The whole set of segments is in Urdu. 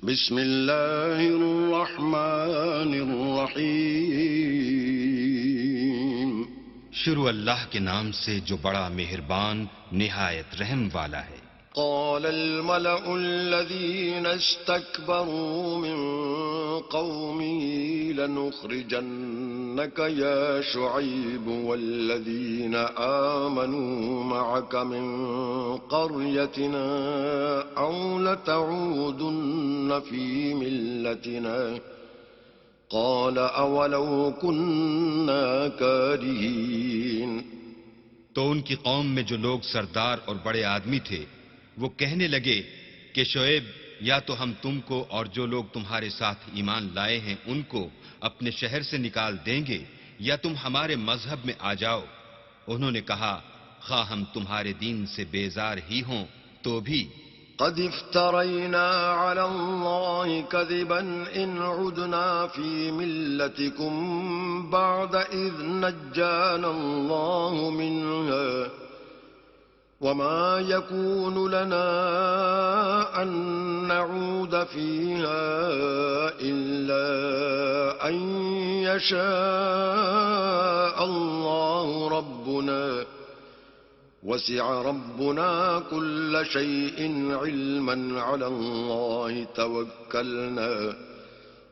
بسم اللہ الرحمن الرحیم. شروع اللہ کے نام سے جو بڑا مہربان نہایت رحم والا ہے. قال الملأ الذين استكبروا من قومه لنخرجنك يا شعيب والذين آمنوا معك من قريتنا أو لتعودن في ملتنا قال أولو كنا كارهين. تو ان کی قوم میں جو لوگ سردار اور بڑے آدمی تھے وہ کہنے لگے کہ شعیب یا تو ہم تم کو اور جو لوگ تمہارے ساتھ ایمان لائے ہیں ان کو اپنے شہر سے نکال دیں گے یا تم ہمارے مذہب میں آ جاؤ. انہوں نے کہا خواہ ہم تمہارے دین سے بیزار ہی ہوں تو بھی قد افترينا على الله كذبا إن عدنا في ملتكم بعد إذ نجانا الله منها وما يكون لنا أن نعود فيها إلا أن يشاء الله ربنا وسع ربنا كل شيء علما على الله توكلنا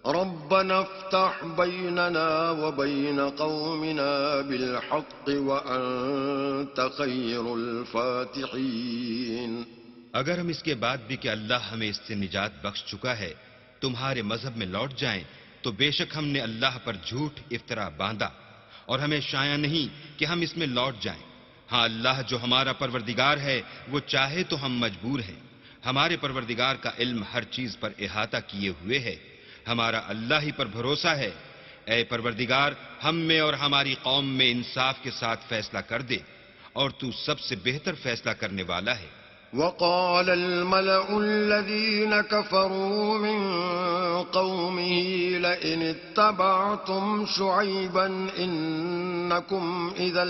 ربنا افتح بيننا وبين قومنا بالحق وأنت خير الفاتحين. اگر ہم اس کے بعد بھی کہ اللہ ہمیں اس سے نجات بخش چکا ہے تمہارے مذہب میں لوٹ جائیں تو بے شک ہم نے اللہ پر جھوٹ افطرا باندھا اور ہمیں شایع نہیں کہ ہم اس میں لوٹ جائیں. ہاں اللہ جو ہمارا پروردگار ہے وہ چاہے تو ہم مجبور ہیں. ہمارے پروردگار کا علم ہر چیز پر احاطہ کیے ہوئے ہے. ہمارا اللہ ہی پر بھروسہ ہے. اے پروردگار ہم میں اور ہماری قوم میں انصاف کے ساتھ فیصلہ کر دے اور تو سب سے بہتر فیصلہ کرنے والا ہے. وقال الملأ الذين كفروا من قومه لئن اتبعتم شعيبا إنكم إذا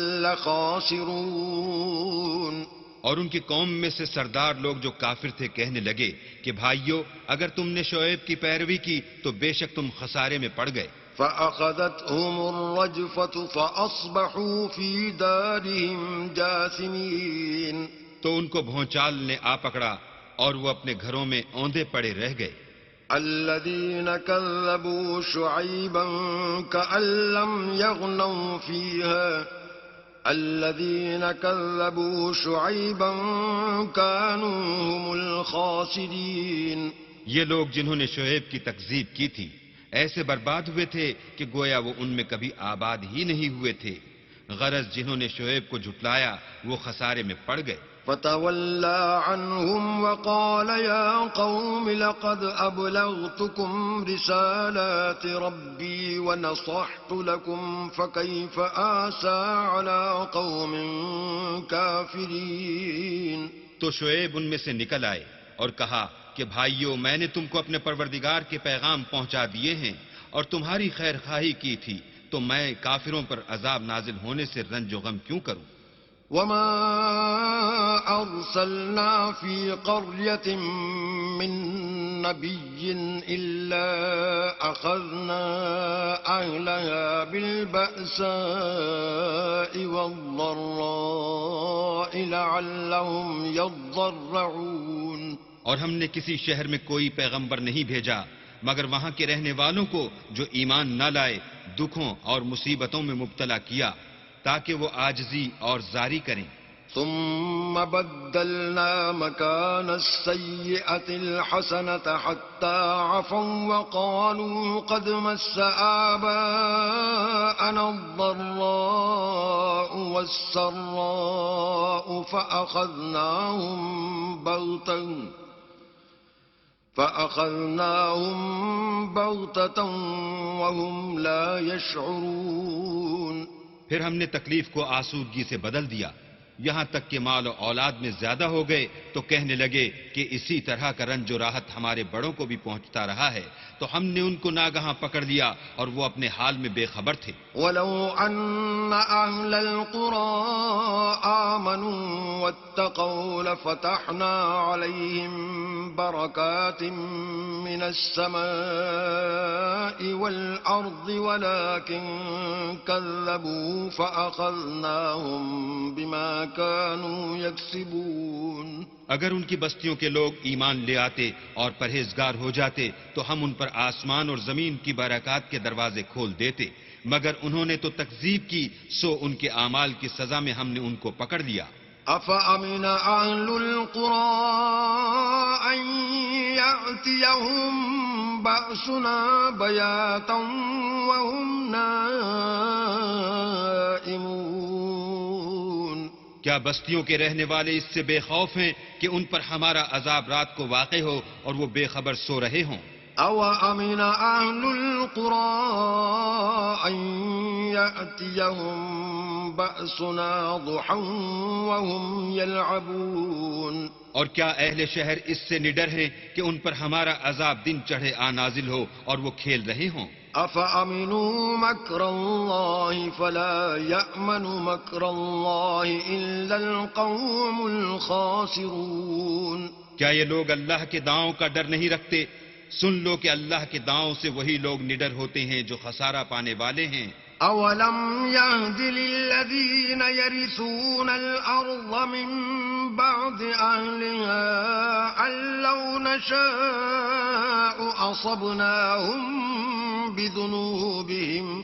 لخاسرون. اور ان کی قوم میں سے سردار لوگ جو کافر تھے کہنے لگے کہ بھائیو اگر تم نے شعیب کی پیروی کی تو بے شک تم خسارے میں پڑ گئے. فأخذتهم الرجفة فأصبحوا في دارهم جاثمين. تو ان کو بھونچال نے آ پکڑا اور وہ اپنے گھروں میں اوندے پڑے رہ گئے. الذين كذبوا شعيبا كأن لم يغنوا فيها الذين كذبوا شعيبا كانوا هم الخاسرين. یہ لوگ جنہوں نے شعیب کی تکذیب کی تھی ایسے برباد ہوئے تھے کہ گویا وہ ان میں کبھی آباد ہی نہیں ہوئے تھے. غرض جنہوں نے شعیب کو جھٹلایا وہ خسارے میں پڑ گئے. فتولى عنهم وقال يا قوم لقد أبلغتكم رسالات ربي ونصحت لكم فكيف آسى على قوم كافرين. تو شعیب ان میں سے نکل آئے اور کہا کہ بھائیو میں نے تم کو اپنے پروردگار کے پیغام پہنچا دیے ہیں اور تمہاری خیر خواہی کی تھی تو میں کافروں پر عذاب نازل ہونے سے رنج و غم کیوں کروں. وما أرسلنا في قرية من نبي إلا أخذنا أهلها بالبأساء والضراء لعلهم يضرعون. اور ہم نے کسی شہر میں کوئی پیغمبر نہیں بھیجا مگر وہاں کے رہنے والوں کو جو ایمان نہ لائے دکھوں اور مصیبتوں میں مبتلا کیا تاکہ وہ عاجزی اور زاری کریں. ثم بدلنا مكان السيئة الحسنة حتى عفوا وقالوا قد مس آباءنا الضراء والسراء فأخذناهم بغتة وهم لا يشعرون. پھر ہم نے تکلیف کو آسودگی سے بدل دیا یہاں تک کہ مال و اولاد میں زیادہ ہو گئے تو کہنے لگے کہ اسی طرح کا رنج و راحت ہمارے بڑوں کو بھی پہنچتا رہا ہے، تو ہم نے ان کو ناگہاں پکڑ لیا اور وہ اپنے حال میں بے خبر تھے۔ ولو أن أهل القرى آمنوا واتقوا لفتحنا عليهم بركات من السماء والأرض ولكن كذبوا فأخذناهم بما كانوا يكسبون۔ اگر ان کی بستیوں کے لوگ ایمان لے آتے اور پرہیزگار ہو جاتے تو ہم ان پر آسمان اور زمین کی برکات کے دروازے کھول دیتے، مگر انہوں نے تو تکذیب کی، سو ان کے اعمال کی سزا میں ہم نے ان کو پکڑ لیا۔ أفأمن أهل القرى أن يأتيهم بأسنا بياتا وهم نائمون۔ کیا بستیوں کے رہنے والے اس سے بے خوف ہیں کہ ان پر ہمارا عذاب رات کو واقع ہو اور وہ بے خبر سو رہے ہوں؟ أَوَأَمِنَ أَهْلُ الْقُرَىٰ أَن يَأْتِيَهُم بَأْسُنَا ضُحًى وَهُمْ يَلْعَبُونَ۔ اور کیا اہل شہر اس سے نڈر ہیں کہ ان پر ہمارا عذاب دن چڑھے نازل ہو اور وہ کھیل رہے ہوں؟ أَفَأَمِنُوا مَكْرَ اللَّهِ فَلَا يَأْمَنُ مَكْرَ اللَّهِ إِلَّا الْقَوْمُ الْخَاسِرُونَ۔ کیا یہ لوگ اللہ کے داؤں کا ڈر نہیں رکھتے؟ سن لو کہ اللہ کے داؤں سے وہی لوگ نڈر ہوتے ہیں جو خسارہ پانے والے ہیں۔ أَوَلَمْ يَهْدِ لِلَّذِينَ يَرِثُونَ الْأَرْضَ مِن بَعْدِ أَهْلِهَا أَن لَّوْ نَشَاءُ أَصَبْنَاهُم بِذُنُوبِهِمْ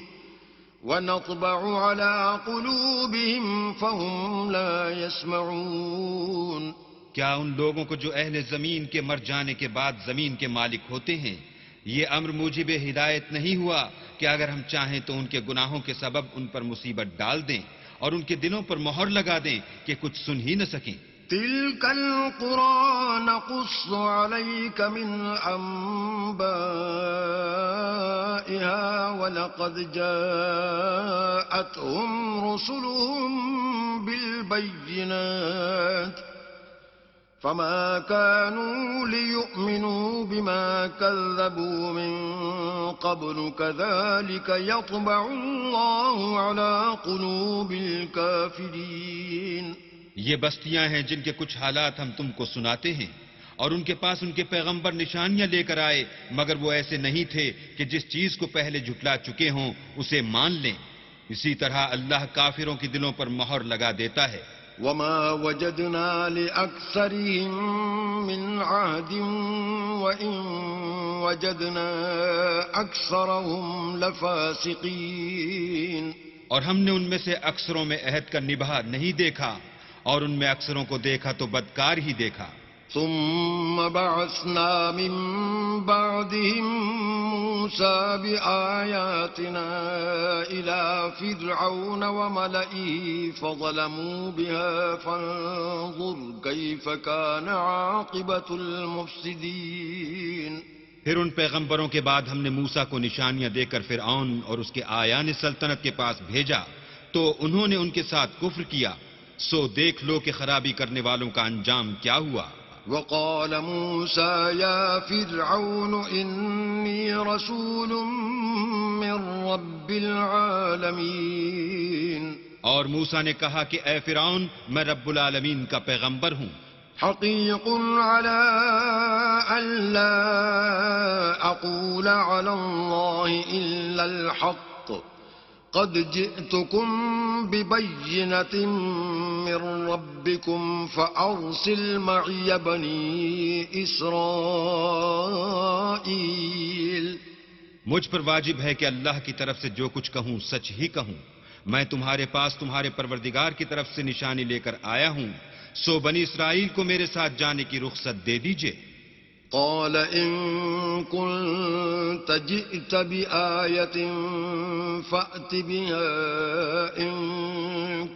وَنَطْبَعُ عَلَىٰ قُلُوبِهِمْ فَهُمْ لَا يَسْمَعُونَ۔ کیا ان لوگوں کو جو اہل زمین کے مر جانے کے بعد زمین کے مالک ہوتے ہیں یہ امر موجب ہدایت نہیں ہوا کہ اگر ہم چاہیں تو ان کے گناہوں کے سبب ان پر مصیبت ڈال دیں اور ان کے دلوں پر مہر لگا دیں کہ کچھ سن ہی نہ سکیں؟ تِلْكَ الْقُرَىٰ نَقُصُّ عَلَيْكَ مِنْ أَنبَائِهَا وَلَقَدْ جَاءَتْهُمْ رُسُلُهُم بِالْبَيِّنَاتِ فما كانوا ليؤمنوا بما كذبوا من قبل كذلك يطبع الله على قلوب الكافرين۔ یہ بستیاں ہیں جن کے کچھ حالات ہم تم کو سناتے ہیں، اور ان کے پاس ان کے پیغمبر نشانیاں لے کر آئے، مگر وہ ایسے نہیں تھے کہ جس چیز کو پہلے جھٹلا چکے ہوں اسے مان لیں۔ اسی طرح اللہ کافروں کی دلوں پر مہر لگا دیتا ہے۔ وما وجدنا لأكثرهم من عهد وإن وجدنا أكثرهم لفاسقين۔ اور ہم نے ان میں سے اکثروں میں عہد کا نبھا نہیں دیکھا، اور ان میں اکثروں کو دیکھا تو بدکار ہی دیکھا۔ ثم بعثنا من بعدهم موسى بآياتنا إلى فرعون وملئه فظلموا بها فانظر كيف كان عاقبة المفسدين۔ پھر ان پیغمبروں کے بعد ہم نے موسیٰ کو نشانیاں دے کر فرعون اور اس کے آیان سلطنت کے پاس بھیجا تو انہوں نے ان کے ساتھ کفر کیا، سو دیکھ لو کہ خرابی کرنے والوں کا انجام کیا ہوا۔ وقال موسى يا فرعون إني رسول من رب العالمين۔ اور موسیٰ نے کہا کہ اے فرعون میں رب العالمین کا پیغمبر ہوں۔ حقيق على ألا أقول على الله إلا الحق قد جئتكم ببينة من ربكم فأرسل معي بني إسرائيل۔ مجھ پر واجب ہے کہ اللہ کی طرف سے جو کچھ کہوں سچ ہی کہوں۔ میں تمہارے پاس تمہارے پروردگار کی طرف سے نشانی لے کر آیا ہوں، سو بنی اسرائیل کو میرے ساتھ جانے کی رخصت دے دیجئے۔ قال إن كنت جئت بآية فأت بها إن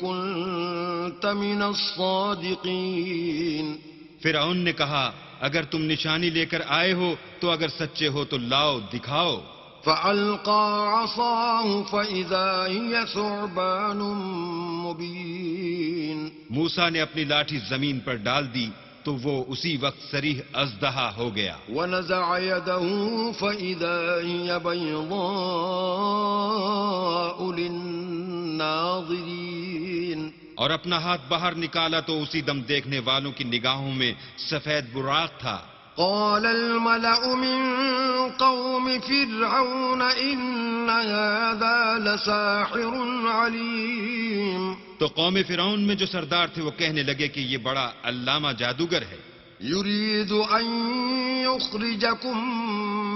كنت من الصادقين۔ فرعون نے کہا اگر تم نشانی لے کر آئے ہو تو اگر سچے ہو تو لاؤ دکھاؤ۔ فألقى عصاه فإذا هي ثعبان مبين۔ موسیٰ نے اپنی لاٹھی زمین پر ڈال دی تو وہ اسی وقت صریح اژدہا ہو گیا. ونزع يده فإذا هي بيضاء للناظرين. اور اپنا ہاتھ باہر نکالا تو اسی دم دیکھنے والوں کی نگاہوں میں سفید براق تھا. قال الملأ من قوم فرعون إن هذا لساحر عليم. تو قوم فرعون میں جو سردار تھے وہ کہنے لگے کہ یہ بڑا علامہ جادوگر ہے. يريد أن يخرجكم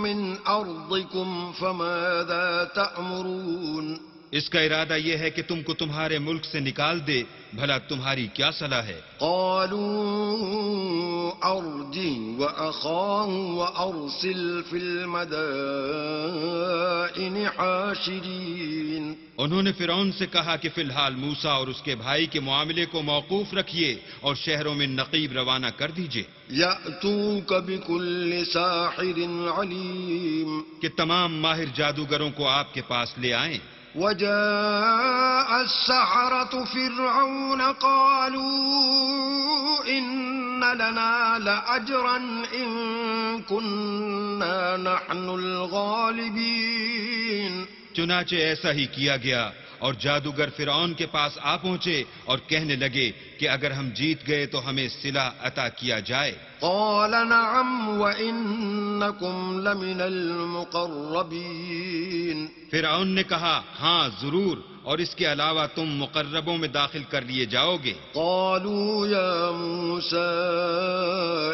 من أرضكم فماذا تأمرون. اس کا ارادہ یہ ہے کہ تم کو تمہارے ملک سے نکال دے، بھلا تمہاری کیا صلاح ہے؟ قالوا أرجه وأخاه وأرسل في المدائن حاشرين. انہوں نے فرعون سے کہا کہ فی الحال موسیٰ اور اس کے بھائی کے معاملے کو موقوف رکھیے اور شہروں میں نقیب روانہ کر دیجئے يأتوك بكل ساحر عليم. کہ تمام ماہر جادوگروں کو آپ کے پاس لے آئیں. وجاء السحرة فرعون قالوا إن لنا لأجرا إن كنا نحن الغالبين. چنانچہ ایسا ہی کیا گیا اور جادوگر فرعون کے پاس آ پہنچے اور کہنے لگے کہ اگر ہم جیت گئے تو ہمیں صلہ عطا کیا جائے. قال نعم وإنكم لمن المقربين. فرعون نے کہا ہاں ضرور، اور اس کے علاوہ تم مقربوں میں داخل کر لیے جاؤ گے. قالوا يا موسى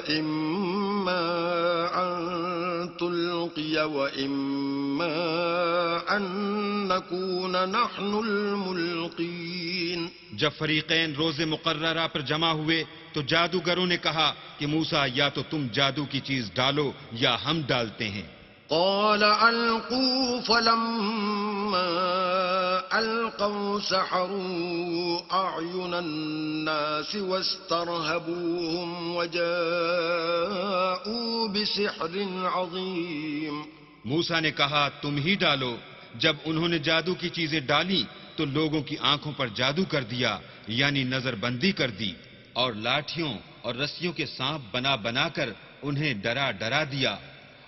إما أن تلقي وإما أن نكون نحن الملقين. جب فریقین روز مقررہ پر جمع ہوئے تو جادوگروں نے کہا کہ موسیٰ یا تو تم جادو کی چیز ڈالو یا ہم ڈالتے ہیں. قال ألقوا فلما ألقوا سحروا أعين الناس واسترهبوهم وجاءوا بسحر عظيم. موسیٰ نے کہا تم ہی ڈالو. جب انہوں نے جادو کی چیزیں ڈالی تو لوگوں کی آنکھوں پر جادو کر دیا، یعنی نظر بندی کر دی، اور لاٹھیوں اور رسیوں کے سانپ بنا بنا کر انہیں ڈرا ڈرا دیا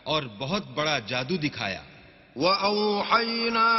اور بہت بڑا جادو دکھایا. وَأَوْحَيْنَا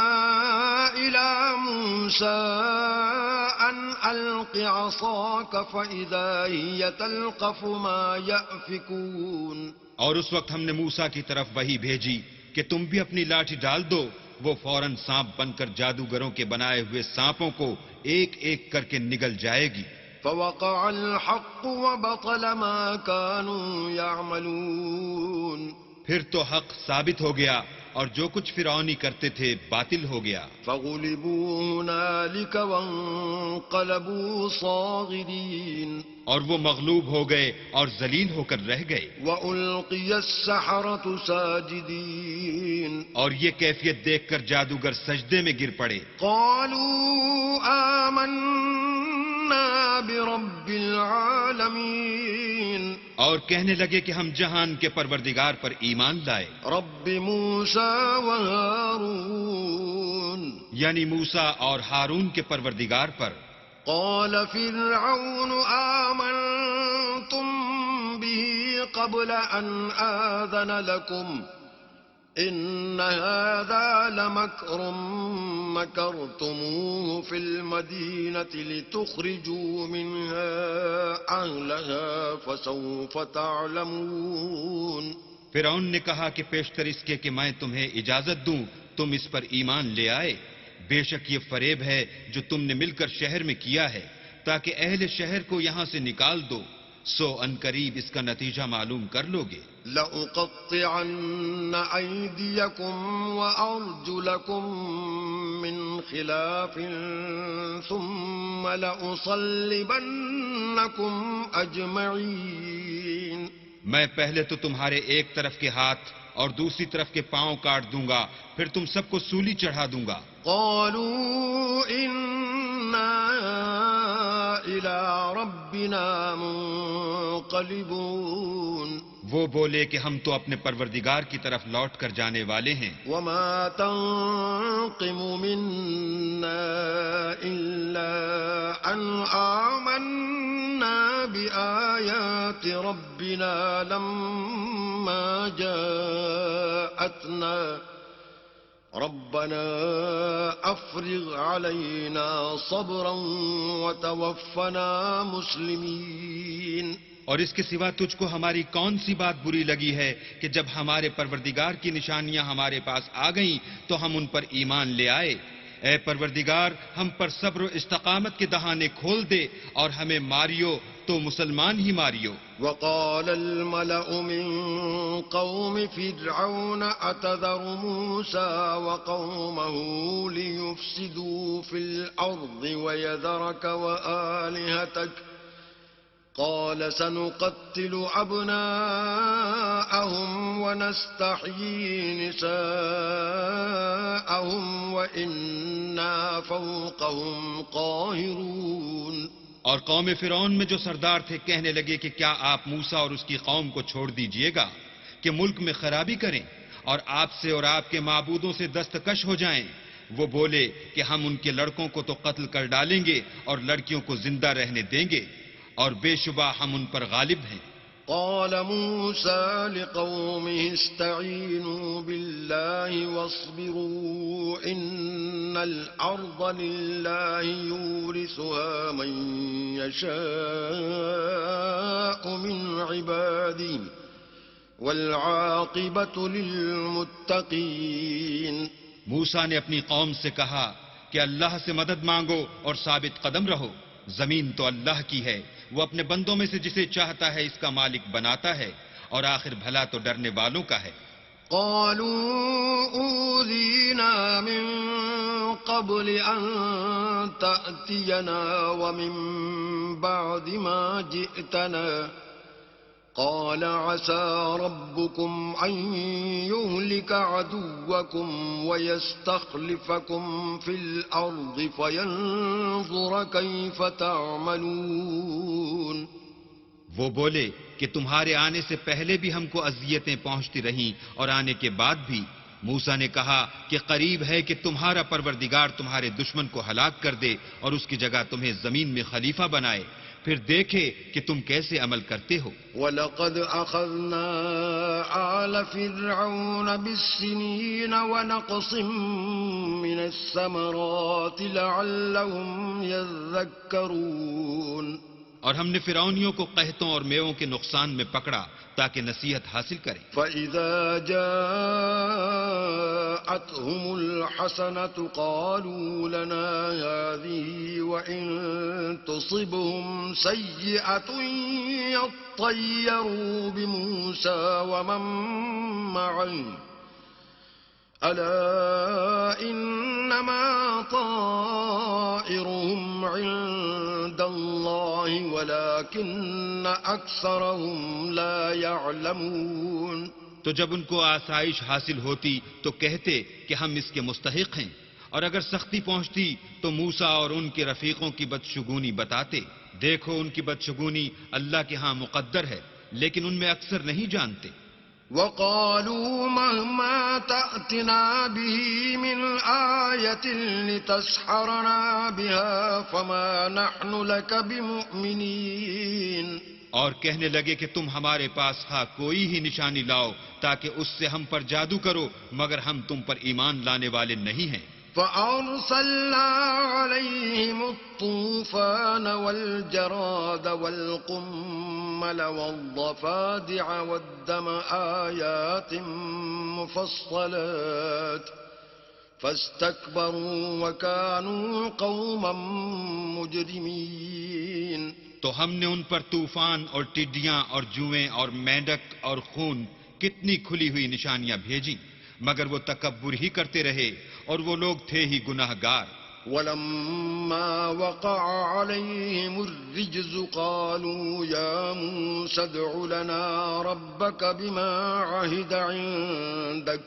إِلَى مُوسَىٰ أَنْ أَلْقِ عَصَاكَ فَإِذَا هِيَ تَلْقَفُ مَا يَأْفِكُونَ. اور اس وقت ہم نے موسیٰ کی طرف وحی بھیجی کہ تم بھی اپنی لاٹھی ڈال دو. وہ فوراً سانپ بن کر جادوگروں کے بنائے ہوئے سانپوں کو ایک ایک کر کے نگل جائے گی. فَوَقَعَ الْحَقُّ وَبَطَلَ مَا كَانُوا يَعْمَلُونَ. پھر تو حق ثابت ہو گیا اور جو کچھ فرعونی کرتے تھے باطل ہو گیا. فَغُلِبُوا هُنَالِكَ وَانقَلَبُوا صَاغِرِينَ. اور وہ مغلوب ہو گئے اور ذلیل ہو کر رہ گئے. وَأُلْقِيَ السَّحَرَةُ سَاجِدِينَ. اور یہ کیفیت دیکھ کر جادوگر سجدے میں گر پڑے. قَالُوا آمَنَّا بِرَبِّ الْعَالَمِينَ. اور کہنے لگے کہ ہم جہان کے پروردگار پر ایمان لائے. رب موسیٰ وہارون. یعنی موسیٰ اور ہارون کے پروردگار پر. قال فرعون آمنتم به قبل أن آذن لكم إن هذا لمكر مكرتموه في المدينة لتخرجوا منها أهلها فسوف تعلمون. فرعون نے کہا کہ پیشتر اس کے کہ میں تمہیں اجازت دوں تم اس پر ایمان لے آئے. بے شک یہ فریب ہے جو تم نے مل کر شہر میں کیا ہے تاکہ اہل شہر کو یہاں سے نکال دو، سو انقریب اس کا نتیجہ معلوم کر لو گے. لَأُقَطِّعَنَّ أَيْدِيَكُمْ وَأَرْجُلَكُمْ مِنْ خِلَافٍ ثُمَّ لَأُصَلِّبَنَّكُمْ أَجْمَعِينَ. میں پہلے تو تمہارے ایک طرف کے ہاتھ اور دوسری طرف کے پاؤں کاٹ دوں گا، پھر تم سب کو سولی چڑھا دوں گا. قالوا إنا إلى ربنا منقلبون. وہ بولے کہ ہم تو اپنے پروردگار کی طرف لوٹ کر جانے والے ہیں. وما تنقم منا إلا أن آمنا بآيات ربنا لما جاءتنا ربنا أفرغ علينا صبرا وتوفنا مسلمين. اور اس کے سوا تجھ کو ہماری کون سی بات بری لگی ہے کہ جب ہمارے پروردگار کی نشانیاں ہمارے پاس آ گئیں تو ہم ان پر ایمان لے آئے. اے پروردگار ہم پر صبر و استقامت کے دہانے کھول دے اور ہمیں ماریو تو مسلمان ہی ماریو. وقال الملأ من قوم فرعون أتذر موسى وقومه ليفسدوا في الأرض ويذرك وآلهتك قال سنقتل أبناءهم ونستحيي نساءهم وإنا فوقهم قاهرون. اور قوم فرعون میں جو سردار تھے کہنے لگے کہ کیا آپ موسیٰ اور اس کی قوم کو چھوڑ دیجئے گا کہ ملک میں خرابی کریں اور آپ سے اور آپ کے معبودوں سے دستکش ہو جائیں. وہ بولے کہ ہم ان کے لڑکوں کو تو قتل کر ڈالیں گے اور لڑکیوں کو زندہ رہنے دیں گے اور بے شبہ ہم ان پر غالب ہیں. قال موسى لقومه استعينوا بالله واصبروا إن الأرض لله يورثها من يشاء من عباده والعاقبة للمتقين. موسیٰ نے اپنی قوم سے کہا کہ اللہ سے مدد مانگو اور ثابت قدم رہو. زمین تو اللہ کی ہے، وہ اپنے بندوں میں سے جسے چاہتا ہے اس کا مالک بناتا ہے اور آخر بھلا تو ڈرنے والوں کا ہے. قالوا أوذينا من قبل أن تأتينا ومن بعد ما جئتنا قال عسى ربكم أن يهلك عدوكم ويستخلفكم في الأرض فينظر كيف تعملون. وہ بولے کہ تمہارے آنے سے پہلے بھی ہم کو اذیتیں پہنچتی رہیں اور آنے کے بعد بھی. موسیٰ نے کہا کہ قریب ہے کہ تمہارا پروردگار تمہارے دشمن کو ہلاک کر دے اور اس کی جگہ تمہیں زمین میں خلیفہ بنائے، پھر دیکھے کہ تم کیسے عمل کرتے ہو. وَلَقَدْ أَخَذْنَا آلَ فِرْعَوْنَ بِالسِّنِينَ وَنَقْصٍ مِّنَ الثَّمَرَاتِ لَعَلَّهُمْ يَذَّكَّرُونَ. اور ہم نے فرعونیوں کو قحطوں اور میووں کے نقصان میں پکڑا تاکہ نصیحت حاصل کریں. فَإِذَا جَاءَتْهُمُ الْحَسَنَةُ قَالُوا لَنَا هَٰذِهِ وَإِن تُصِبْهُمْ سَيِّئَةٌ يَطَّيَّرُوا بِمُوسَىٰ وَمَن مَّعَهُ أَلَا إِنَّمَا طَائِرُهُمْ عِندَ اللَّهِ وَلَٰكِنَّ أَكْثَرَهُمْ لَا يَعْلَمُونَ. تو جب ان کو آسائش حاصل ہوتی تو کہتے کہ ہم اس کے مستحق ہیں، اور اگر سختی پہنچتی تو موسیٰ اور ان کے رفیقوں کی بدشگونی بتاتے. دیکھو ان کی بدشگونی اللہ کے ہاں مقدر ہے، لیکن ان میں اکثر نہیں جانتے. وَقَالُوا مَهْمَا تَأْتِنَا بِهِ مِنْ آيَةٍ لِتَسْحَرَنَا بِهَا فَمَا نَحْنُ لَكَ بِمُؤْمِنِينَ. اور کہنے لگے کہ تم ہمارے پاس کوئی ہی نشانی لاؤ تاکہ اس سے ہم پر جادو کرو، مگر ہم تم پر ایمان لانے والے نہیں ہیں. فَأَرْسَلْنَا عَلَيْهِمُ الطُّوفَانَ وَالْجَرَادَ وَالْقُمَّلَ وَالضَّفَادِعَ وَالدَّمَ آيَاتٍ مُفَصَّلَاتٍ فَاسْتَكْبَرُوا وَكَانُوا قَوْمًا مُجْرِمِينَ. تو ہم نے ان پر طوفان اور ٹڈیاں اور جوئیں اور مینڈک اور خون کتنی کھلی ہوئی نشانیاں بھیجیں، مگر وہ تکبر ہی کرتے رہے اور وہ لوگ تھے ہی گناہ گار. وَلَمَّا وَقَعَ عَلَيْهِمُ الرِّجْزُ قَالُوا يَا مُوسَى ادْعُ لَنَا رَبَّكَ بِمَا عَهِدَ عِندَكَ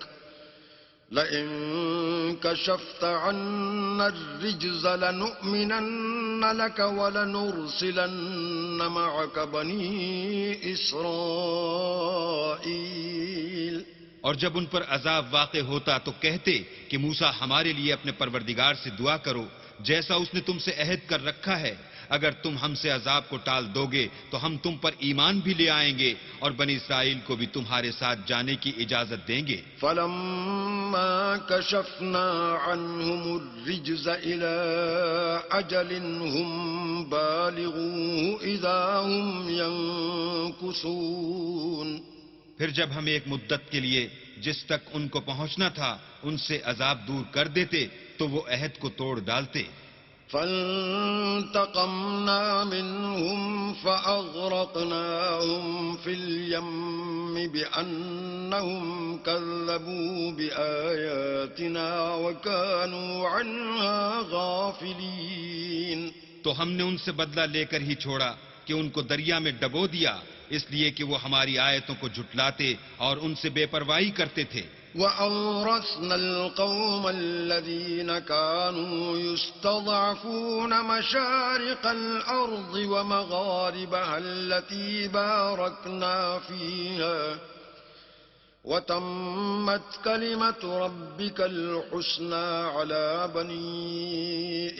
لئن كشفت عنا الرجز لنؤمنن لك ولنرسلن معك بني إسرائيل. اور جب ان پر عذاب واقع ہوتا تو کہتے کہ موسیٰ ہمارے لیے اپنے پروردگار سے دعا کرو جیسا اس نے تم سے عہد کر رکھا ہے. اگر تم ہم سے عذاب کو ٹال دو گے تو ہم تم پر ایمان بھی لے آئیں گے اور بنی اسرائیل کو بھی تمہارے ساتھ جانے کی اجازت دیں گے. فلما كشفنا عنهم الرجز إلى أجل هم بالغوه إذا هم ينكثون. پھر جب ہم ایک مدت کے لیے جس تک ان کو پہنچنا تھا ان سے عذاب دور کر دیتے تو وہ عہد کو توڑ ڈالتے. فانتقمنا منهم فأغرقناهم في اليم بأنهم كذبوا بآياتنا وكانوا عنها غافلين. تو ہم نے ان سے بدلہ لے کر ہی چھوڑا کہ ان کو دریا میں ڈبو دیا اس لیے کہ وہ ہماری آیتوں کو جھٹلاتے اور ان سے بے پرواہی کرتے تھے. وأورثنا القوم الذين كانوا يستضعفون مشارق الأرض ومغاربها التي باركنا فيها وتمت كلمة ربك الحسنى على بني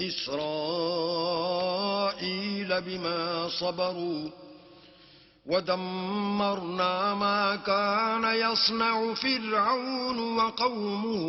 إسرائيل بما صبروا ودمرنا ما كان يصنع فرعون وقومه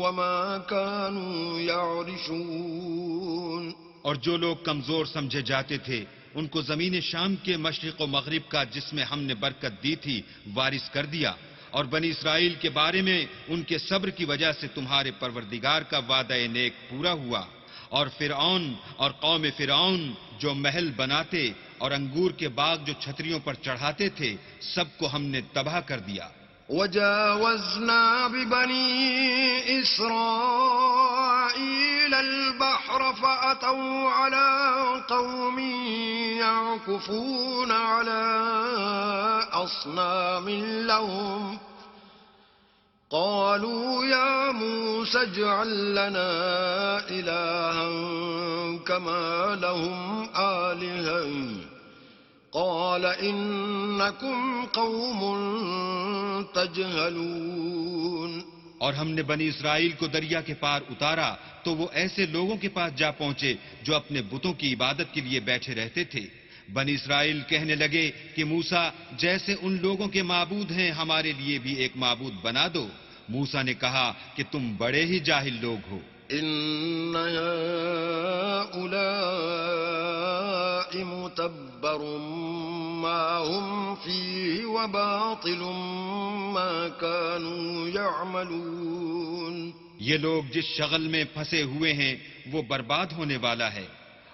وما كانوا يعرشون. اور جو لوگ کمزور سمجھے جاتے تھے ان کو زمین شام کے مشرق و مغرب کا جس میں ہم نے برکت دی تھی وارث کر دیا. اور بنی اسرائیل کے بارے میں ان کے صبر کی وجہ سے تمہارے پروردگار کا وعدہ نیک پورا ہوا. اور فرعون اور قوم فرعون جو محل بناتے اور انگور کے باغ جو چھتریوں پر چڑھاتے تھے سب کو ہم نے تباہ کر دیا. وجاوزنا ببني إسرائيل البحر فأتوا على قوم يعكفون على أصنام لهم قالوا يا موسى اجعل لنا إلها كما لهم آلهة قال إنكم قوم تجهلون. اور ہم نے بنی اسرائیل کو دریا کے پار اتارا تو وہ ایسے لوگوں کے پاس جا پہنچے جو اپنے بتوں کی عبادت کے لیے بیٹھے رہتے تھے. بنی اسرائیل کہنے لگے کہ موسیٰ جیسے ان لوگوں کے معبود ہیں ہمارے لیے بھی ایک معبود بنا دو. موسیٰ نے کہا کہ تم بڑے ہی جاہل لوگ ہو. إن هؤلاء متبر ما هم فيه وباطل ما كانوا يعملون. یہ لوگ جس شغل میں پھنسے ہوئے ہیں وہ برباد ہونے والا ہے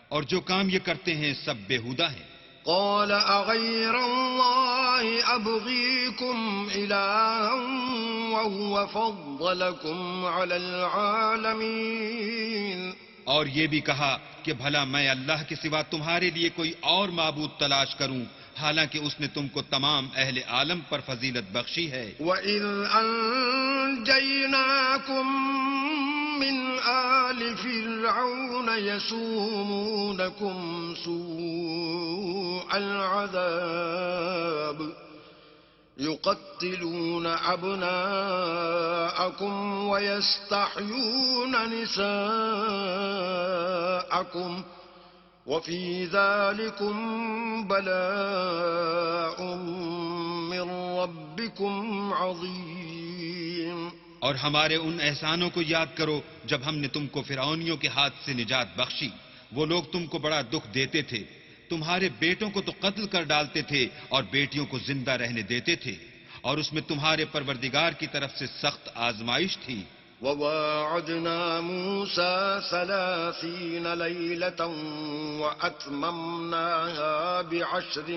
اور جو کام یہ کرتے ہیں سب بےہودہ ہیں. قال أغير الله أبغيكم إلها وهو فضلكم على العالمين. اور یہ بھی کہا کہ بھلا میں اللہ کے سوا تمہارے لیے کوئی اور معبود تلاش کروں حالانکہ اس نے تم کو تمام اہل عالم پر فضیلت بخشی ہے. وَإِذْ أَنْجَيْنَاكُمْ مِنْ آلِ فِرْعَوْنَ يَسُومُونَكُمْ سُوءَ الْعَذَابِ يُقَتِّلُونَ أَبْنَاءَكُمْ وَيَسْتَحْيُونَ نِسَاءَكُمْ وَفِي ذَلِكُمْ بَلَاءٌ مِّن رَّبِّكُمْ عَظِيمٌ. اور ہمارے ان احسانوں کو یاد کرو جب ہم نے تم کو فرعونیوں کے ہاتھ سے نجات بخشی. وہ لوگ تم کو بڑا دکھ دیتے تھے. تمہارے بیٹوں کو تو قتل کر ڈالتے تھے اور بیٹیوں کو زندہ رہنے دیتے تھے اور اس میں تمہارے پروردگار کی طرف سے سخت آزمائش تھی. وَوَاعَدْنَا مُوسَىٰ 30 لَيْلَةً وَأَتْمَمْنَاهَا ب10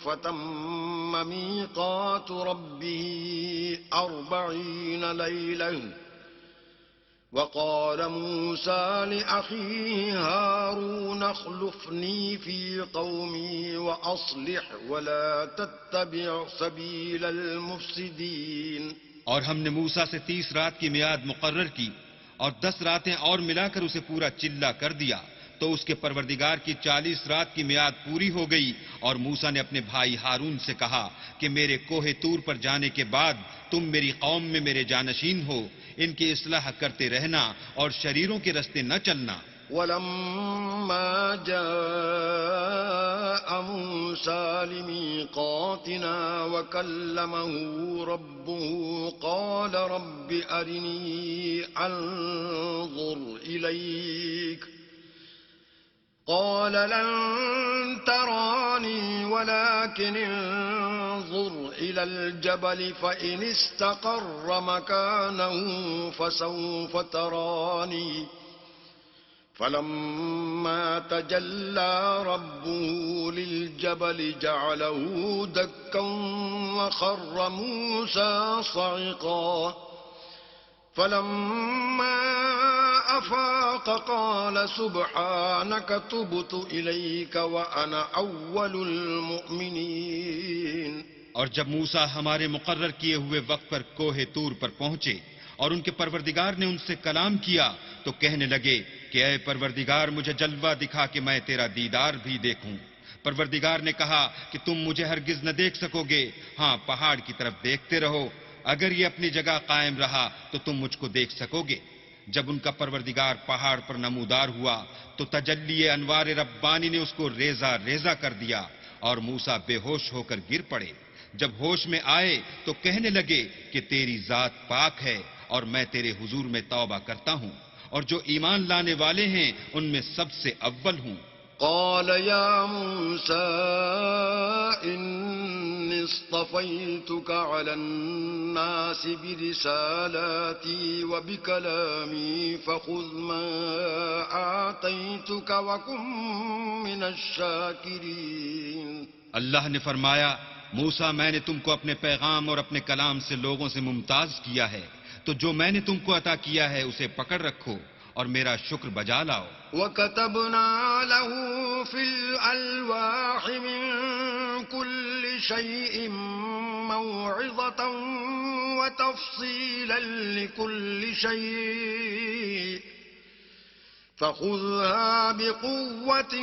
فَتَمَّ مِيقَاتُ رَبِّهِ 40 لَيْلَةً. وَقَالَ مُوسَىٰ لِأَخِيهِ هَارُونَ اخْلُفْنِي فِي قَوْمِي وَأَصْلِحْ وَلَا تَتَّبِعْ سَبِيلَ الْمُفْسِدِينَ. اور ہم نے موسیٰ سے 30 رات کی میعاد مقرر کی اور 10 راتیں اور ملا کر اسے پورا چلا کر دیا، تو اس کے پروردگار کی 40 رات کی میعاد پوری ہو گئی۔ اور موسیٰ نے اپنے بھائی ہارون سے کہا کہ میرے کوہ طور پر جانے کے بعد تم میری قوم میں میرے جانشین ہو، ان کی اصلاح کرتے رہنا اور شریروں کے رستے نہ چلنا۔ ولما جاء موسى لميقاتنا وكلمه ربه قال رب أرني أنظر إليك قال لن تراني ولكن انظر إلى الجبل فإن استقر مكانه فسوف تراني فلما تجلى ربه للجبل جعله دكا وخر موسى صعقا فلما أفاق قال سبحانك تبت إليك وأنا أول المؤمنين۔ اور جب موسیٰ ہمارے مقرر کیے ہوئے وقت پر کوہ طور پر پہنچے اور ان کے پروردگار نے ان سے کلام کیا تو کہنے لگے کہ اے پروردگار مجھے جلوہ دکھا کہ میں تیرا دیدار بھی دیکھوں۔ پروردگار نے کہا کہ تم مجھے ہرگز نہ دیکھ سکو گے، ہاں پہاڑ کی طرف دیکھتے رہو، اگر یہ اپنی جگہ قائم رہا تو تم مجھ کو دیکھ سکو گے۔ جب ان کا پروردگار پہاڑ پر نمودار ہوا تو تجلی انوار ربانی نے اس کو ریزہ ریزہ کر دیا اور موسیٰ بے ہوش ہو کر گر پڑے۔ جب ہوش میں آئے تو کہنے لگے کہ تیری ذات پاک ہے اور میں تیرے حضور میں توبہ کرتا ہوں، اور جو ایمان لانے والے ہیں ان میں سب سے اول ہوں۔ قال يا موسى إني اصطفيتك على الناس برسالاتي وبكلامي فخذ ما آتيتك وكن من الشاكرين۔ اللہ نے فرمایا موسیٰ میں نے تم کو اپنے پیغام اور اپنے کلام سے لوگوں سے ممتاز کیا ہے، تو جو میں نے تم کو عطا کیا ہے اسے پکڑ رکھو اور میرا شکر بجا لاؤ۔ وَكَتَبْنَا لَهُ فِي الْأَلْوَاحِ مِن كُلِّ شَيْءٍ مَّوْعِظَةً وَتَفْصِيلًا لِّكُلِّ شَيْءٍ فَخُذْهَا بِقُوَّةٍ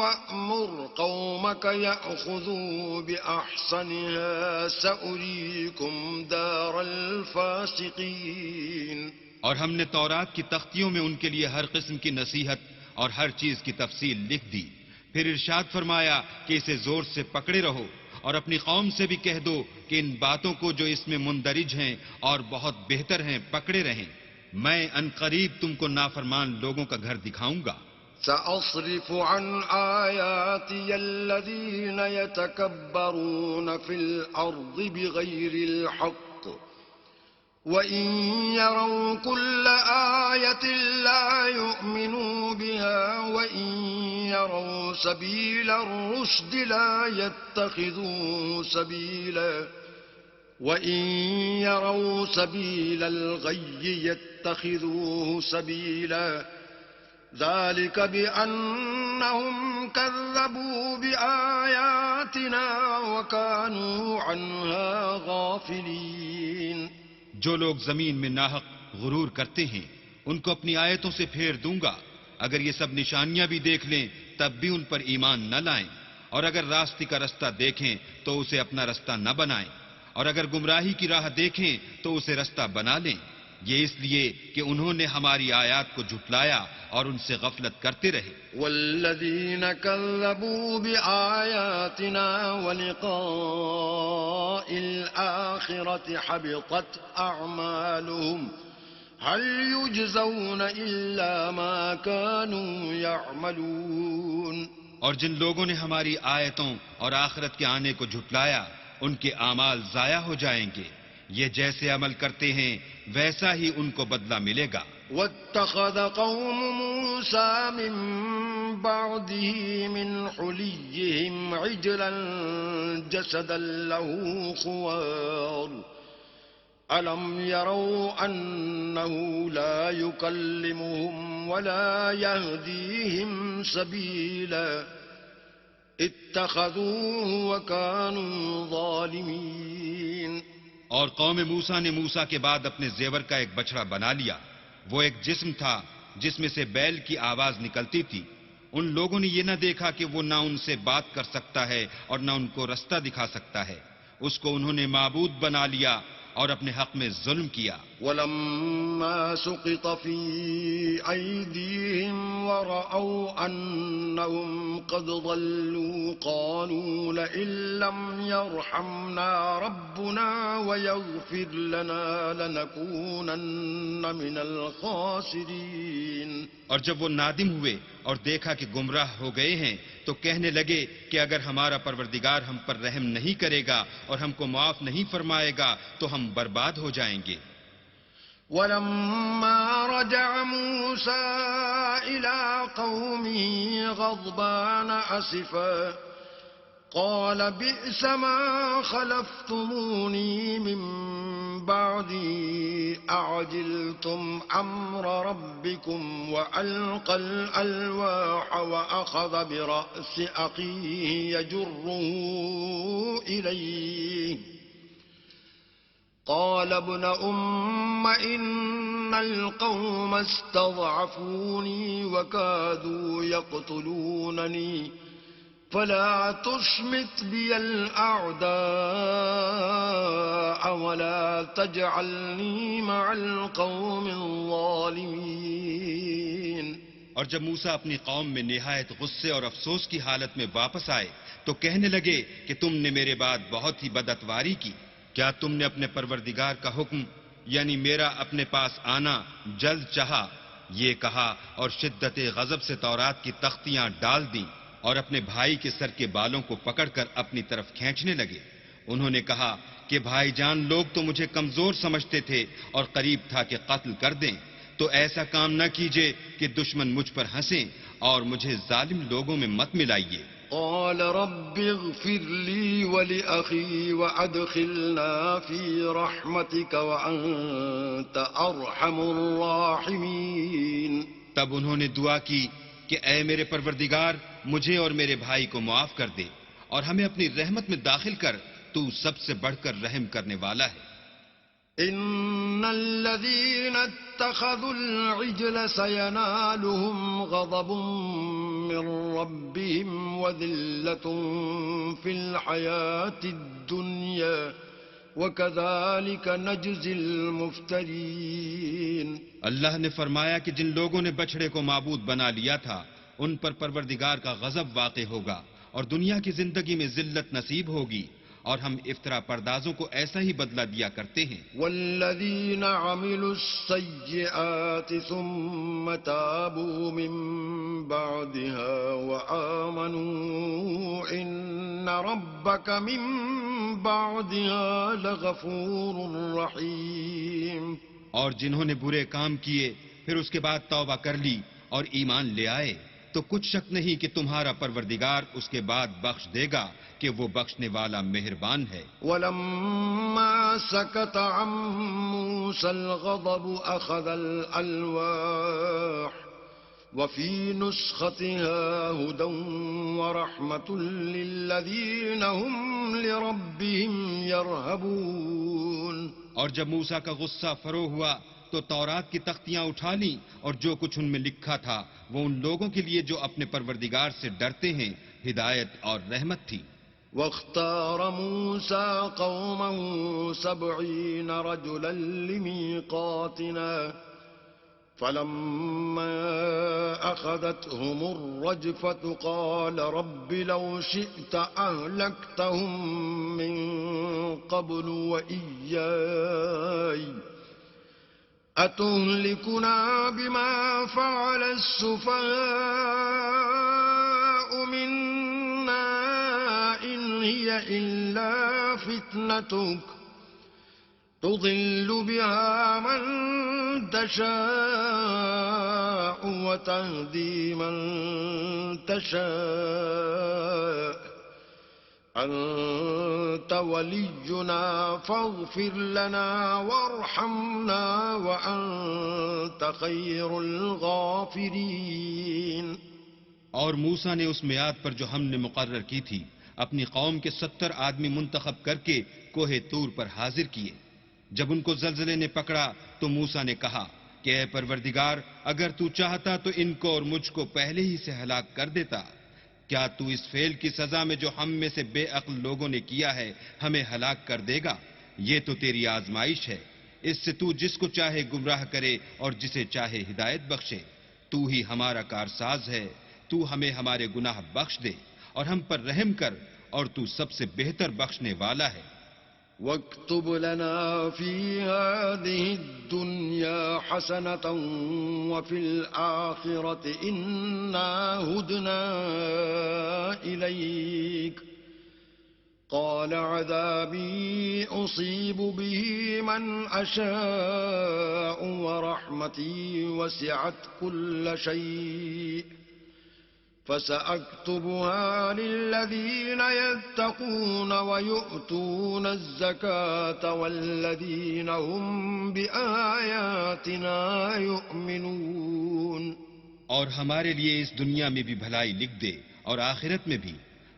وَأْمُرْ قَوْمَكَ يَأْخُذُوا بِأَحْسَنِهَا سَأُرِيكُمْ دَارَ الْفَاسِقِينَ۔ اور ہم نے تورات کی تختیوں میں ان کے لیے ہر قسم کی نصیحت اور ہر چیز کی تفصیل لکھ دی۔ پھر ارشاد فرمایا کہ اسے زور سے پکڑے رہو اور اپنی قوم سے بھی کہہ دو کہ ان باتوں کو جو اس میں مندرج ہیں اور بہت بہتر ہیں پکڑے رہیں، میں ان قریب تم کو نافرمان لوگوں کا گھر دکھاؤں گا۔ سأصرف عن آياتي الذين يتكبرون في الأرض بغير الحق وإن يروا كل آية لا يؤمنوا بها وإن يروا سبيل الرشد لا يتخذوه سبيلا وإن يروا سبيل الغي يتخذوه سبيلا ذلك بأنهم كذبوا بآياتنا وكانوا عنها غافلين۔ جو لوگ زمین میں ناحق غرور کرتے ہیں ان کو اپنی آیتوں سے پھیر دوں گا، اگر یہ سب نشانیاں بھی دیکھ لیں تب بھی ان پر ایمان نہ لائیں، اور اگر راستے کا رستہ دیکھیں تو اسے اپنا رستہ نہ بنائیں، اور اگر گمراہی کی راہ دیکھیں تو اسے رستہ بنا لیں، یہ اس لیے کہ انہوں نے ہماری آیات کو جھٹلایا اور ان سے غفلت کرتے رہے۔ والذین کذبوا بآیاتنا ولقاء الآخرة حبطت اعمالهم هل يجزون الا ما كانوا يعملون۔ اور جن لوگوں نے ہماری آیتوں اور آخرت کے آنے کو جھٹلایا ان کے اعمال ضائع ہو جائیں گے، یہ جیسے عمل کرتے ہیں ویسا ہی ان کو بدلہ ملے گا۔ وَاتَّخَذَ قَوْمُ مُوسَى مِن بَعْدِهِ مِنْ حُلِيِّهِمْ عِجْلًا جَسَدًا لَهُ خُوَارٌ أَلَمْ يَرَوْا أَنَّهُ لَا يُكَلِّمُهُمْ وَلَا يَهْدِيهِمْ سَبِيلًا اتَّخَذُوهُ وَكَانُوا ظَالِمِينَ۔ اور قوم موسیٰ نے موسیٰ کے بعد اپنے زیور کا ایک بچڑا بنا لیا. وہ ایک جسم تھا جس میں سے بیل کی آواز نکلتی تھی. ان لوگوں نے یہ نہ دیکھا کہ وہ نہ ان سے بات کر سکتا ہے اور نہ ان کو رستہ دکھا سکتا ہے. اس کو انہوں نے معبود بنا لیا اور اپنے حق میں ظلم کیا. ولما سقط في أيديهم ورأوا أنهم قد ضلوا قالوا لئن لم يرحمنا ربنا ويغفر لنا لنكونن من الخاسرين. اور جب وہ نادم ہوئے اور دیکھا کہ گمراہ ہو گئے ہیں تو کہنے لگے کہ اگر ہمارا پروردگار ہم پر رحم نہیں کرے گا اور ہم کو معاف نہیں فرمائے گا تو ہم برباد ہو جائیں گے. ولما رجع موسى إلى قومه غضبان أسفا قال بئس ما خلفتموني من بعدي أعجلتم أمر ربكم وألقى الألواح وأخذ برأس أخيه يجره إليه قال ابن أم إن القوم استضعفوني وكادوا يقتلونني فلا تشمت بي الأعداء ولا تجعلني مع القوم الظالمين. اور جب موسیٰ اپنی قوم میں نہایت غصے اور افسوس کی حالت میں واپس آئے تو کہنے لگے کہ تم نے میرے بعد بہت ہی بدعتواری کی. کیا تم نے اپنے پروردگار کا حکم یعنی میرا اپنے پاس آنا جلد چاہا؟ یہ کہا اور شدت غضب سے تورات کی تختیاں ڈال دیں اور اپنے بھائی کے سر کے بالوں کو پکڑ کر اپنی طرف کھینچنے لگے. انہوں نے کہا کہ بھائی جان لوگ تو مجھے کمزور سمجھتے تھے اور قریب تھا کہ قتل کر دیں. تو ایسا کام نہ کیجیے کہ دشمن مجھ پر ہنسیں اور مجھے ظالم لوگوں میں مت ملائیے. قال رب اغفر لي ولأخي وأدخلنا في رحمتك وأنت أرحم الراحمين. تب انہوں نے دعا کی کہ اے میرے پروردگار مجھے اور میرے بھائی کو معاف کر دے اور ہمیں اپنی رحمت میں داخل کر، تو سب سے بڑھ کر رحم کرنے والا ہے. إن الذين اتخذوا العجل سينالهم غضب من ربهم وذلة في الحياة الدنيا وكذلك نجزي المفترين. اللہ نے فرمایا کہ جن لوگوں نے بچڑے کو معبود بنا لیا تھا ان پر پروردگار کا غضب واقع ہوگا اور دنیا کی زندگی میں ذلت نصیب ہوگی، اور ہم افطرا پردازوں کو ایسا ہی بدلہ دیا کرتے ہیں. والذین عملوا السیئات ثم تابوا من بعدها وآمنوا ان ربک من بعدها لغفور رحیم. اور جنہوں نے برے کام کیے پھر اس کے بعد توبہ کر لی اور ایمان لے آئے تو کچھ شک نہیں کہ تمہارا پروردگار اس کے بعد بخش دے گا کہ وہ بخشنے والا مہربان ہے. وَلَمَّا سَكَتَ عَن مُوسَى الْغَضَبُ أَخَذَ الْأَلْوَاحَ وَفِي نُسْخَتِهَا هُدًى وَرَحْمَةٌ لِّلَّذِينَ هُمْ لِرَبِّهِمْ يَرْهَبُونَ. اور جب موسیٰ کا غصہ فرو ہوا تو تورات کی تختیاں اٹھا لیں اور جو کچھ ان میں لکھا تھا وہ ان لوگوں کے لیے جو اپنے پروردگار سے ڈرتے ہیں ہدایت اور رحمت تھی. واختار موسى قومه 70 رجلا لميقاتنا فلما أخذتهم الرجفة قال رب لو شئت أهلكتهم من قبل وإياي أتهلكنا بما فعل السفهاء منا إن هي إلا فتنتك تضل بها من تشاء وتهدي من تشاء أنت ولينا فاغفر لنا وارحمنا وأنت خير الغافرين. اور موسیٰ نے اس میعاد پر جو ہم نے مقرر کی تھی اپنی قوم کے 70 آدمی منتخب کر کے کوہ طور پر حاضر کیے۔ جب ان کو زلزلے نے پکڑا تو موسیٰ نے کہا کہ اے پروردگار، اگر تو چاہتا تو ان کو اور مجھ کو پہلے ہی سے ہلاک کر دیتا۔ کیا تو اس فعل کی سزا میں جو ہم میں سے بے عقل لوگوں نے کیا ہے ہمیں ہلاک کر دے گا؟ یہ تو تیری آزمائش ہے، اس سے تو جس کو چاہے گمراہ کرے اور جسے چاہے ہدایت بخشے۔ تو ہی ہمارا کارساز ہے، تو ہمیں ہمارے گناہ بخش دے اور ہم پر رحم کر، اور تو سب سے بہتر بخشنے والا ہے۔ واكتب لنا في هذه الدنيا حسنة وفي الآخرة إنا هدنا إليك قال عذابي أصيب به من أشاء ورحمتي وسعت كل شيء فسأكتبها للذين يتقون ويؤتون الزكاة والذين هم بآياتنا يؤمنون۔ اور ہمارے لیے اس دنیا میں بھی بھلائی لکھ دے اور آخرت میں بھی،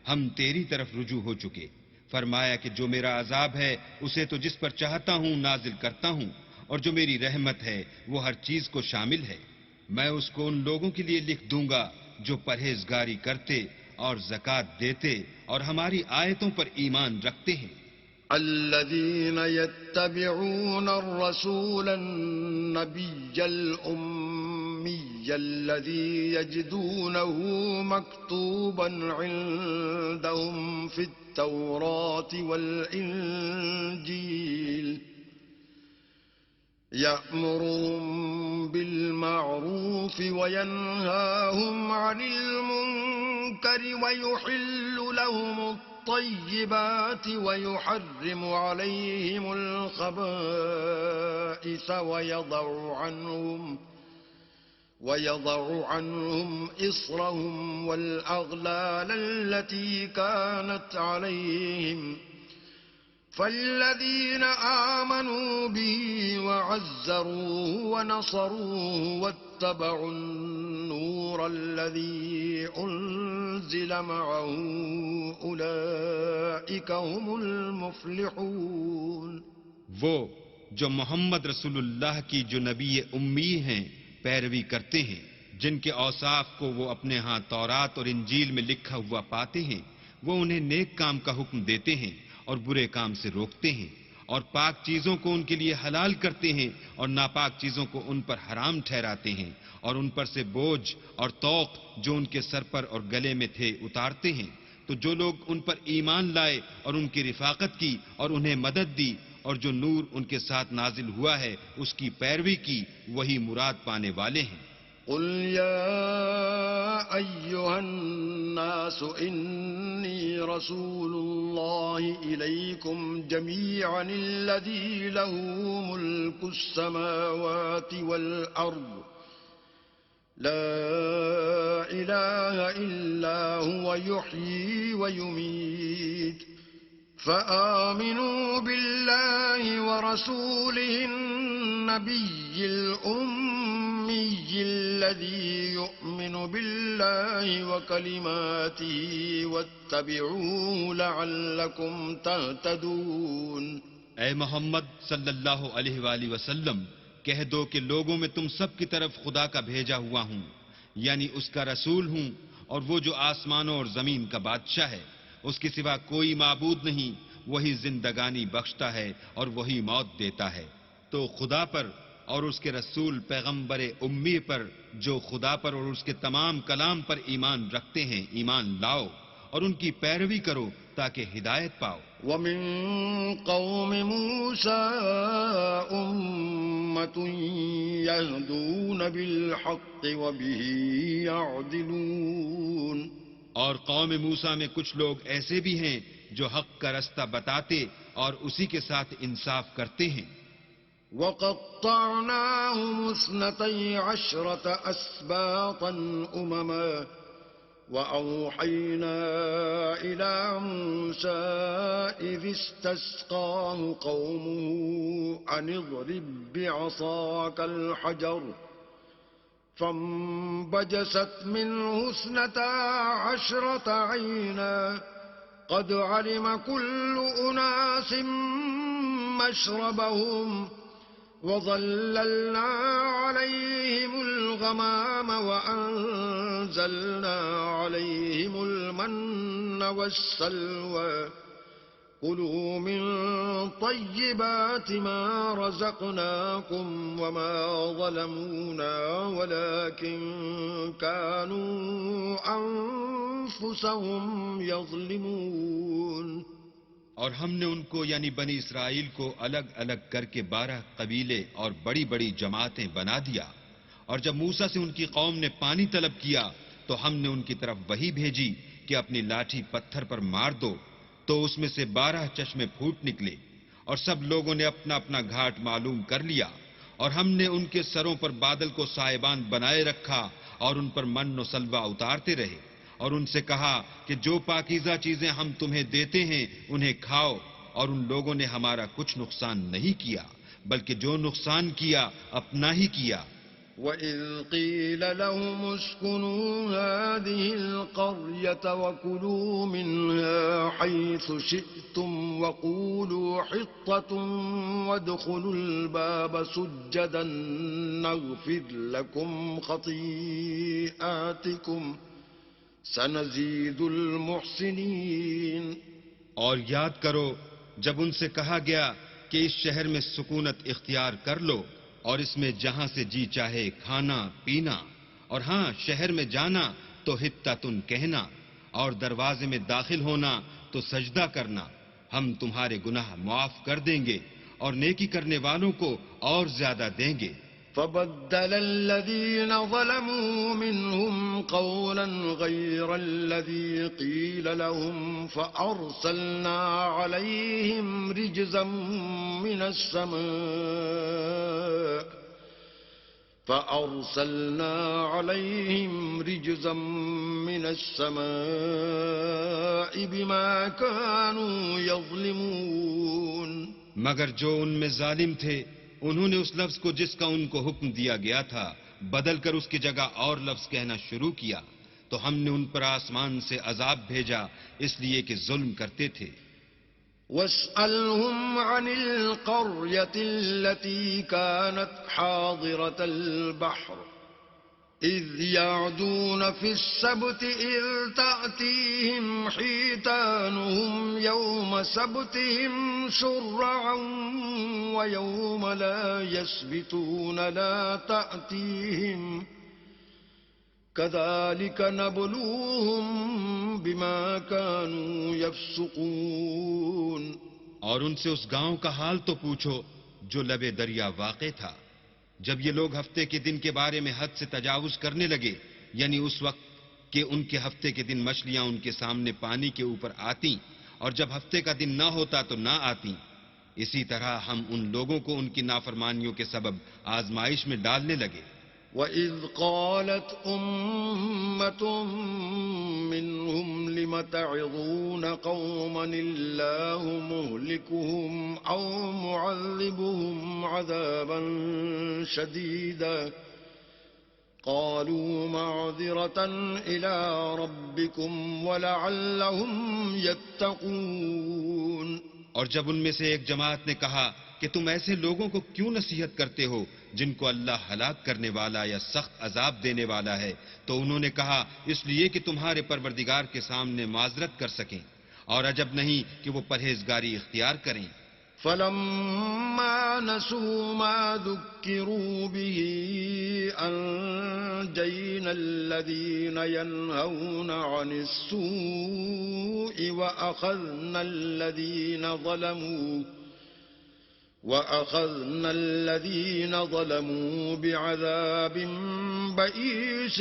ہم تیری طرف رجوع ہو چکے۔ فرمایا کہ جو میرا عذاب ہے اسے تو جس پر چاہتا ہوں نازل کرتا ہوں، اور جو میری رحمت ہے وہ ہر چیز کو شامل ہے۔ میں اس کو ان لوگوں کے لیے لکھ دوں گا جو پرہیزگاری کرتے اور زکوٰۃ دیتے اور ہماری آیتوں پر ایمان رکھتے ہیں۔ الذين يتبعون الرسول النبي الأمي الذي يجدونه مكتوبا عندهم في التوراة والإنجيل يأمرهم بالمعروف وينهاهم عن المنكر ويحل لهم الطيبات ويحرم عليهم الخبائث ويضع عنهم إصرهم والأغلال التي كانت عليهم فالذين آمنوا به وعزروه ونصروه واتبعوا النور الذي أنزل معه أولئك هم المفلحون۔ وہ جو محمد رسول اللہ کی جو نبی امی ہیں پیروی کرتے ہیں، جن کے اوصاف کو وہ اپنے ہاں تورات اور انجیل میں لکھا ہوا پاتے ہیں، وہ انہیں نیک کام کا حکم دیتے ہیں اور برے کام سے روکتے ہیں، اور پاک چیزوں کو ان کے لیے حلال کرتے ہیں اور ناپاک چیزوں کو ان پر حرام ٹھہراتے ہیں، اور ان پر سے بوجھ اور طوق جو ان کے سر پر اور گلے میں تھے اتارتے ہیں۔ تو جو لوگ ان پر ایمان لائے اور ان کی رفاقت کی اور انہیں مدد دی، اور جو نور ان کے ساتھ نازل ہوا ہے اس کی پیروی کی، وہی مراد پانے والے ہیں۔ قل يا أيها الناس إني رسول الله إليكم جميعا الذي له ملك السماوات والأرض لا إله إلا هو يحيي ويميت فآمنوا بالله ورسوله النبي الأمي الذي يؤمن بالله وكلماته واتبعوه لعلكم تهتدون۔ اے محمد صلی اللہ علیہ وآلہ وسلم، کہہ دو کہ لوگوں میں تم سب کی طرف خدا کا بھیجا ہوا ہوں، یعنی اس کا رسول ہوں، اور وہ جو آسمانوں اور زمین کا بادشاہ ہے، اس کے سوا کوئی معبود نہیں، وہی زندگانی بخشتا ہے اور وہی موت دیتا ہے۔ تو خدا پر اور اس کے رسول پیغمبر امی پر، جو خدا پر اور اس کے تمام کلام پر ایمان رکھتے ہیں، ایمان لاؤ اور ان کی پیروی کرو تاکہ ہدایت پاؤ۔ وَمِن قَوْمِ مُوسَىٰ أُمَّةٌ يَهْدُونَ بِالْحَقِّ وَبِهِ يَعْدِلُونَ۔ اور قوم موسیٰ میں کچھ لوگ ایسے بھی ہیں جو حق کا رستہ بتاتے اور اسی کے ساتھ انصاف کرتے ہیں۔ وَقَطَّعْنَاهُمُ 12 أَسْبَاطًا أُمَمًا وَأَوْحَيْنَا إِلَىٰ مُوسَىٰ إِذِ اسْتَسْقَاهُ قَوْمُهُ أَنِ اضْرِب بِّعَصَاكَ الْحَجَرَ فَانبَجَسَتْ مِنْهُ 12 عَيْنًا قد علم كل أناس مشربهم وظللنا عليهم الغمام وأنزلنا عليهم المن والسلوى كلوا من طيبات ما رزقناكم وما ظلمونا ولكن كانوا أنفسهم يظلمون. اور ہم نے ان کو یعنی بنی اسرائیل کو الگ الگ کر کے 12 قبیلے اور بڑی بڑی جماعتیں بنا دیا. اور جب موسیٰ سے ان کی قوم نے پانی طلب کیا تو ہم نے ان کی طرف وحی بھیجی کہ اپنی لاٹھی پتھر پر مار دو، تو اس میں سے 12 چشمے پھوٹ نکلے اور سب لوگوں نے اپنا اپنا گھاٹ معلوم کر لیا. اور ہم نے ان کے سروں پر بادل کو سائبان بنائے رکھا اور ان پر من و سلوہ اتارتے رہے اور ان سے کہا کہ جو پاکیزہ چیزیں ہم تمہیں دیتے ہیں انہیں کھاؤ. اور ان لوگوں نے ہمارا کچھ نقصان نہیں کیا بلکہ جو نقصان کیا اپنا ہی کیا. وَإِذْ قِيلَ لَهُمُ اسْكُنُوا هَٰذِهِ الْقَرْيَةَ وَكُلُوا مِنْهَا حَيْثُ شِئْتُمْ وَقُولُوا حِطَّةٌ وَادْخُلُوا الْبَابَ سُجَّدًا نَّغْفِرْ لَكُمْ خَطِيئَاتِكُمْ سَنَزِيدُ الْمُحْسِنِينَ. اور یاد کرو جب ان سے کہا گیا کہ اس شہر میں سکونت اختیار کر لو اور اس میں جہاں سے جی چاہے کھانا پینا، اور ہاں شہر میں جانا تو حطتن کہنا اور دروازے میں داخل ہونا تو سجدہ کرنا، ہم تمہارے گناہ معاف کر دیں گے اور نیکی کرنے والوں کو اور زیادہ دیں گے. فبدل الذين ظلموا منهم قولا غير الذي قيل لهم فأرسلنا عليهم رجزا من السماء بما كانوا يظلمون. مگر جو ان میں ظالم تھے انہوں نے اس لفظ کو جس کا ان کو حکم دیا گیا تھا بدل کر اس کی جگہ اور لفظ کہنا شروع کیا تو ہم نے ان پر آسمان سے عذاب بھیجا اس لیے کہ ظلم کرتے تھے. وَاسْأَلْهُمْ عَنِ الْقَرْيَةِ الَّتِي كَانَتْ حَاضِرَةَ الْبَحْرِ إِذْ يَعْدُونَ فِي السَّبْتِ إِذْ تَأْتِيهِمْ حِيتَانُهُمْ يَوْمَ سَبْتِهِمْ شُرَّعًا وَيَوْمَ لَا يَسْبِتُونَ لَا تَأْتِيهِمْ كَذَلِكَ نَبْلُوهُمْ بِمَا كَانُوا يَفْسُقُونَ. اور ان سے اس گاؤں کا حال تو پوچھو جو لبے دریا واقع تھا جب یہ لوگ ہفتے کے دن کے بارے میں حد سے تجاوز کرنے لگے، یعنی اس وقت کہ ان کے ہفتے کے دن مچھلیاں ان کے سامنے پانی کے اوپر آتیں اور جب ہفتے کا دن نہ ہوتا تو نہ آتیں. اسی طرح ہم ان لوگوں کو ان کی نافرمانیوں کے سبب آزمائش میں ڈالنے لگے. وَإِذْ قَالَتْ أُمَّةٌ مِّنْهُمْ لِمَ تَعِظُونَ قَوْمًا اللَّهُ مُهْلِكُهُمْ أَوْ مُعَذِّبُهُمْ عَذَابًا شَدِيدًا قَالُوا مَعْذِرَةً إِلَىٰ رَبِّكُمْ وَلَعَلَّهُمْ يَتَّقُونَ. اور جب ان میں سے ایک جماعت نے کہا کہ تم ایسے لوگوں کو کیوں نصیحت کرتے ہو جن کو اللہ ہلاک کرنے والا یا سخت عذاب دینے والا ہے، تو انہوں نے کہا اس لیے کہ تمہارے پروردگار کے سامنے معذرت کر سکیں اور عجب نہیں کہ وہ پرہیزگاری اختیار کریں. فَلَمَّا نَسُوا مَا ذُكِّرُوا بِهِ أَنجَيْنَا الَّذِينَ يَنْهَوْنَ عَنِ السُّوءِ وَأَخَذْنَا الَّذِينَ ظَلَمُوا بِعَذَابٍ بَئِيسٍ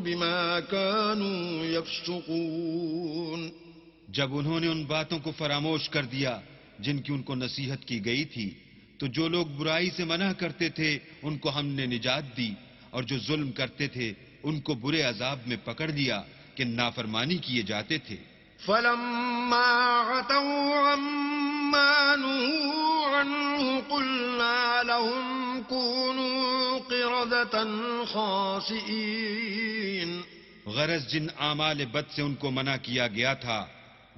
بِمَا كَانُوا يَفْسُقُونَ. جب انہوں نے ان باتوں کو فراموش کر دیا جن کی ان کو نصیحت کی گئی تھی تو جو لوگ برائی سے منع کرتے تھے ان کو ہم نے نجات دی اور جو ظلم کرتے تھے ان کو برے عذاب میں پکڑ لیا کہ نافرمانی کیے جاتے تھے. فَلَمَّا عَتَوْا عَمَّا نُهُوا عَنْهُ قُلْنَا لَهُمْ كُونُوا قِرَدَةً خَاسِئِينَ. غرض جن اعمال بد سے ان کو منع کیا گیا تھا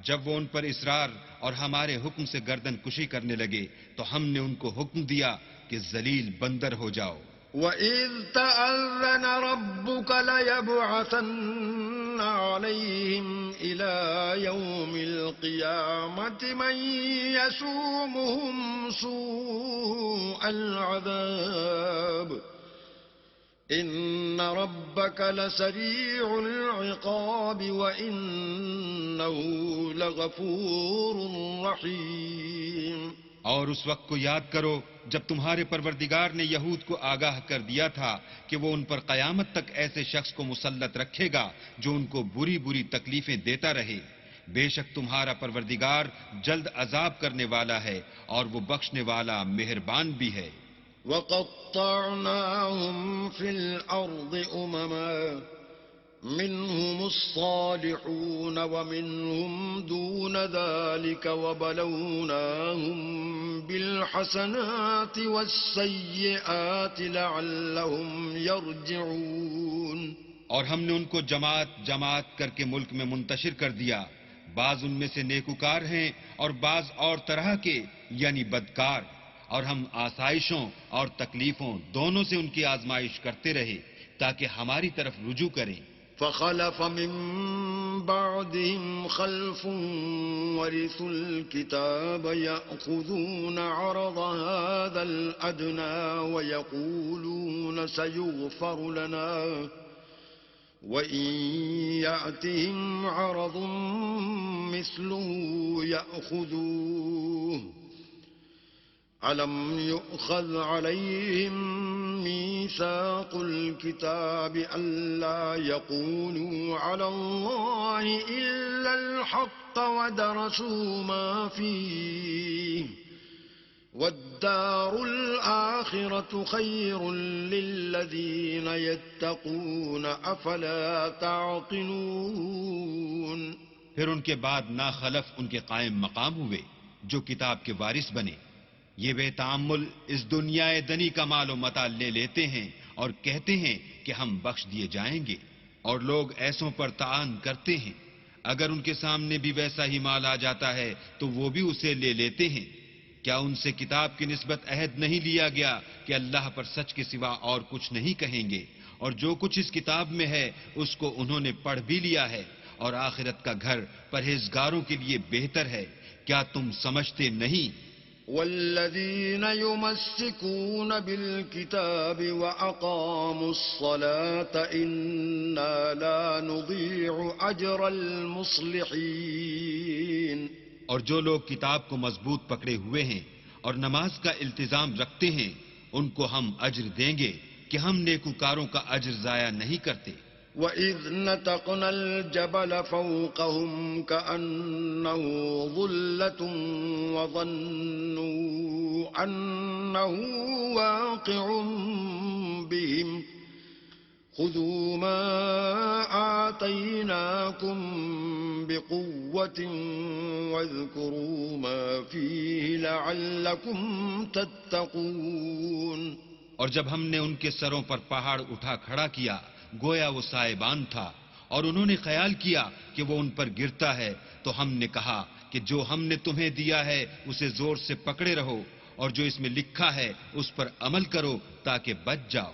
جب وہ ان پر اصرار اور ہمارے حکم سے گردن کشی کرنے لگے تو ہم نے ان کو حکم دیا کہ ذلیل بندر ہو جاؤ۔ وَإِذْ تَأَذَّنَ رَبُّكَ لَيَبْعَثَنَّ عَلَيْهِمْ إِلَى يَوْمِ الْقِيَامَةِ مَن يَسُومُهُمْ سُوءَ الْعَذَابِ إِنَّ رَبَّكَ لَسَرِيعُ الْعِقَابِ وَإِنَّهُ لَغَفُورٌ رَّحِيمٌ۔ اور اس وقت کو یاد کرو جب تمہارے پروردگار نے یہود کو آگاہ کر دیا تھا کہ وہ ان پر قیامت تک ایسے شخص کو مسلط رکھے گا جو ان کو بری بری تکلیفیں دیتا رہے۔ بے شک تمہارا پروردگار جلد عذاب کرنے والا ہے اور وہ بخشنے والا مہربان بھی ہے۔ وَقَطَّعْنَاهُمْ فِي الْأَرْضِ أُمَمًا منهم الصالحون ومنهم دون ذلك وبلوناهم بالحسنات والسيئات لعلهم يرجعون۔ اور ہم نے ان کو جماعت جماعت کر کے ملک میں منتشر کر دیا، بعض ان میں سے نیکوکار ہیں اور بعض اور طرح کے یعنی بدکار، اور ہم آسائشوں اور تکلیفوں دونوں سے ان کی آزمائش کرتے رہے تاکہ ہماری طرف رجوع کریں۔ فخلف من بعدهم خلف ورثوا الكتاب يأخذون عرض هذا الأدنى ويقولون سيغفر لنا وإن يأتهم عرض مثله يأخذوه ألم يؤخذ عليهم ميثاق الكتاب ألا يقولوا على الله إلا الحق ودرسوا ما فيه والدار الآخرة خير للذين يتقون أفلا تعقلون۔ پھر ان کے بعد ناخلف ان کے قائم مقام ہوئے جو کتاب کے وارث بنے، یہ بے تعامل اس دنیا دنی کا مال و متاع لے لیتے ہیں اور کہتے ہیں کہ ہم بخش دیے جائیں گے، اور لوگ ایسوں پر تعان کرتے ہیں۔ اگر ان کے سامنے بھی ویسا ہی مال آ جاتا ہے تو وہ بھی اسے لے لیتے ہیں۔ کیا ان سے کتاب کی نسبت عہد نہیں لیا گیا کہ اللہ پر سچ کے سوا اور کچھ نہیں کہیں گے، اور جو کچھ اس کتاب میں ہے اس کو انہوں نے پڑھ بھی لیا ہے، اور آخرت کا گھر پرہیزگاروں کے لیے بہتر ہے۔ کیا تم سمجھتے نہیں؟ والذين يمسكون بالكتاب وأقاموا الصلاة إنا لا نضيع أجر المصلحين۔ اور جو لوگ کتاب کو مضبوط پکڑے ہوئے ہیں اور نماز کا التزام رکھتے ہیں ان کو ہم اجر دیں گے کہ ہم نیکوکاروں کا اجر ضائع نہیں کرتے۔ وَإِذْ نَتَقْنَا الْجَبَلَ فَوْقَهُمْ كَأَنَّهُ ظُلَّةٌ وَظَنُّوا أَنَّهُ وَاقِعٌ بِهِمْ خُذُوا مَا آتَيْنَاكُمْ بِقُوَّةٍ وَاذْكُرُوا مَا فِيهِ لَعَلَّكُمْ تَتَّقُونَ۔ اور جب ہم نے ان کے سروں پر پہاڑ اٹھا کھڑا کیا گویا وہ سائبان تھا، اور انہوں نے خیال کیا کہ وہ ان پر گرتا ہے، تو ہم نے کہا کہ جو ہم نے تمہیں دیا ہے اسے زور سے پکڑے رہو، اور جو اس میں لکھا ہے اس پر عمل کرو تاکہ بچ جاؤ۔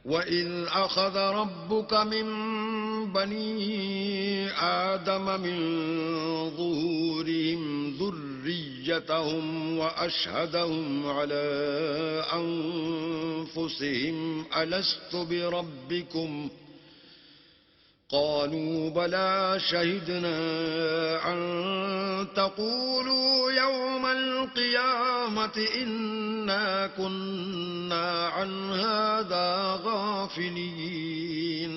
وَإِذْ أَخَذَ رَبُّكَ مِنْ بَنِي آدَمَ مِنْ ظُهُورِهِمْ ذُرِّيَّتَهُمْ وَأَشْهَدَهُمْ عَلَىٰ أَنفُسِهِمْ أَلَسْتُ بِرَبِّكُمْ قَالُوا بَلَىٰ شَهِدْنَا أَن تَقُولُوا يَوْمَ الْقِيَامَةِ إِنَّا كُنَّا عَنْ هَٰذَا غَافِلِينَ۔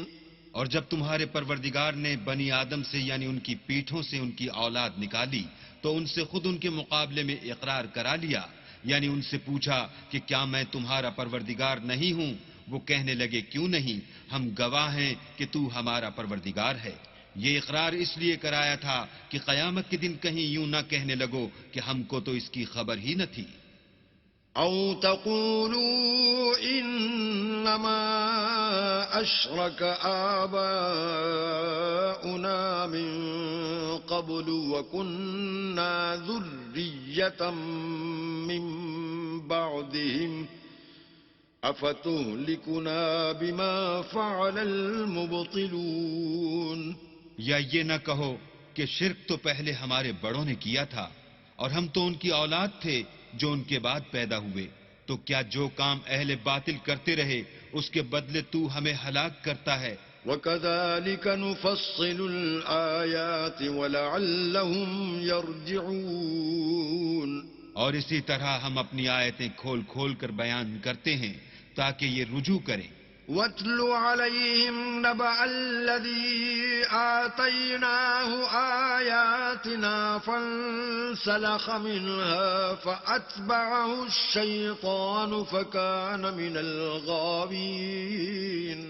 اور جب تمہارے پروردگار نے بنی آدم سے یعنی ان کی پیٹھوں سے ان کی اولاد نکالی تو ان سے خود ان کے مقابلے میں اقرار کرا لیا، یعنی ان سے پوچھا کہ کیا میں تمہارا پروردگار نہیں ہوں؟ وہ کہنے لگے کیوں نہیں، ہم گواہ ہیں کہ تو ہمارا پروردگار ہے۔ یہ اقرار اس لیے کرایا تھا کہ قیامت کے دن کہیں یوں نہ کہنے لگو کہ ہم کو تو اس کی خبر ہی نہ تھی۔ أَوْ تَقُولُوا إِنَّمَا أشرك آباؤنا من قبل وكنا ذرية من بعدهم أفتهلكنا بما فعل المبطلون. یا یہ نہ کہو کہ شرک تو پہلے ہمارے بڑوں نے کیا تھا اور ہم تو ان کی اولاد تھے جو ان کے بعد پیدا ہوئے، تو کیا جو کام اہل باطل کرتے رہے اس کے بدلے تو ہمیں ہلاک کرتا ہے؟ وَكَذَلِكَ نُفَصِّلُ الْآيَاتِ وَلَعَلَّهُمْ يَرْجِعُونَ. اور اسی طرح ہم اپنی آیتیں کھول کھول کر بیان کرتے ہیں تاکہ یہ رجوع کریں. وَاتْلُ عَلَيْهِمْ نَبَأَ الَّذِي آتَيْنَاهُ آيَاتِنَا فَانسَلَخَ مِنْهَا فَأَتْبَعَهُ الشَّيْطَانُ فَكَانَ مِنَ الْغَاوِينَ.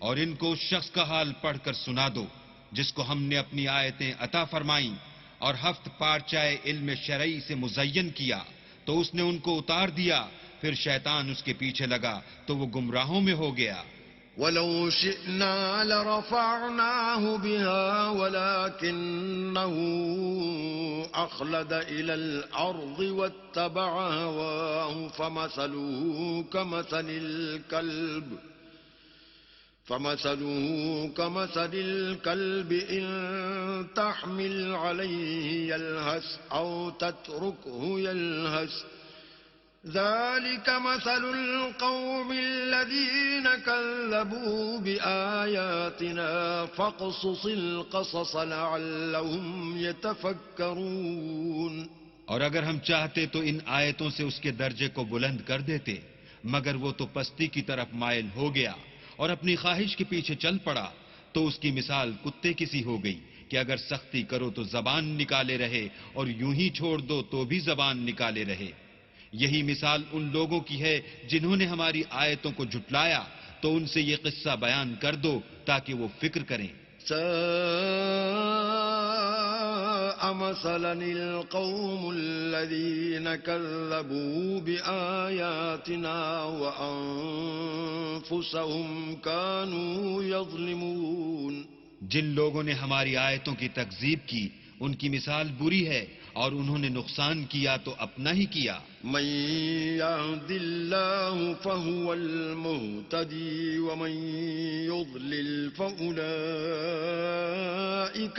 اور ان کو اس شخص کا حال پڑھ کر سنا دو جس کو ہم نے اپنی آیتیں عطا فرمائیں اور ہفت پارچائے علم شرعی سے مزین کیا تو اس نے ان کو اتار دیا، پھر شیطان اس کے پیچھے لگا تو وہ گمراہوں میں ہو گیا. وَلَوْ شِئْنَا لَرَفَعْنَاهُ بِهَا وَلَكِنَّهُ أَخْلَدَ إِلَى الْأَرْضِ وَاتَّبَعَ هَوَاهُ فَمَثَلُهُ كَمَثَلِ الْكَلْبِ إِن تَحْمِلْ عَلَيْهِ يَلْهَثْ أَوْ تَتْرُكْهُ يَلْهَث ذَلِكَ مَثَلُ الْقَوْمِ الَّذِينَ كَذَّبُوا بِآيَاتِنَا فَاقْصُصِ الْقَصَصَ لَعَلَّهُمْ يَتَفَكَّرُونَ. اور اگر ہم چاہتے تو ان آیتوں سے اس کے درجے کو بلند کر دیتے، مگر وہ تو پستی کی طرف مائل ہو گیا اور اپنی خواہش کے پیچھے چل پڑا، تو اس کی مثال کتے کی سی ہو گئی کہ اگر سختی کرو تو زبان نکالے رہے اور یوں ہی چھوڑ دو تو بھی زبان نکالے رہے. یہی مثال ان لوگوں کی ہے جنہوں نے ہماری آیتوں کو جھٹلایا، تو ان سے یہ قصہ بیان کر دو تاکہ وہ فکر کریں. ساء مثلا القوم الذين كذبوا بآياتنا وأنفسهم كانوا يظلمون. جن لوگوں نے ہماری آیتوں کی تکذیب کی ان کی مثال بری ہے اور انہوں نے نقصان کیا تو اپنا ہی کیا. من يهد الله فهو المهتدي ومن يضلل فأولئك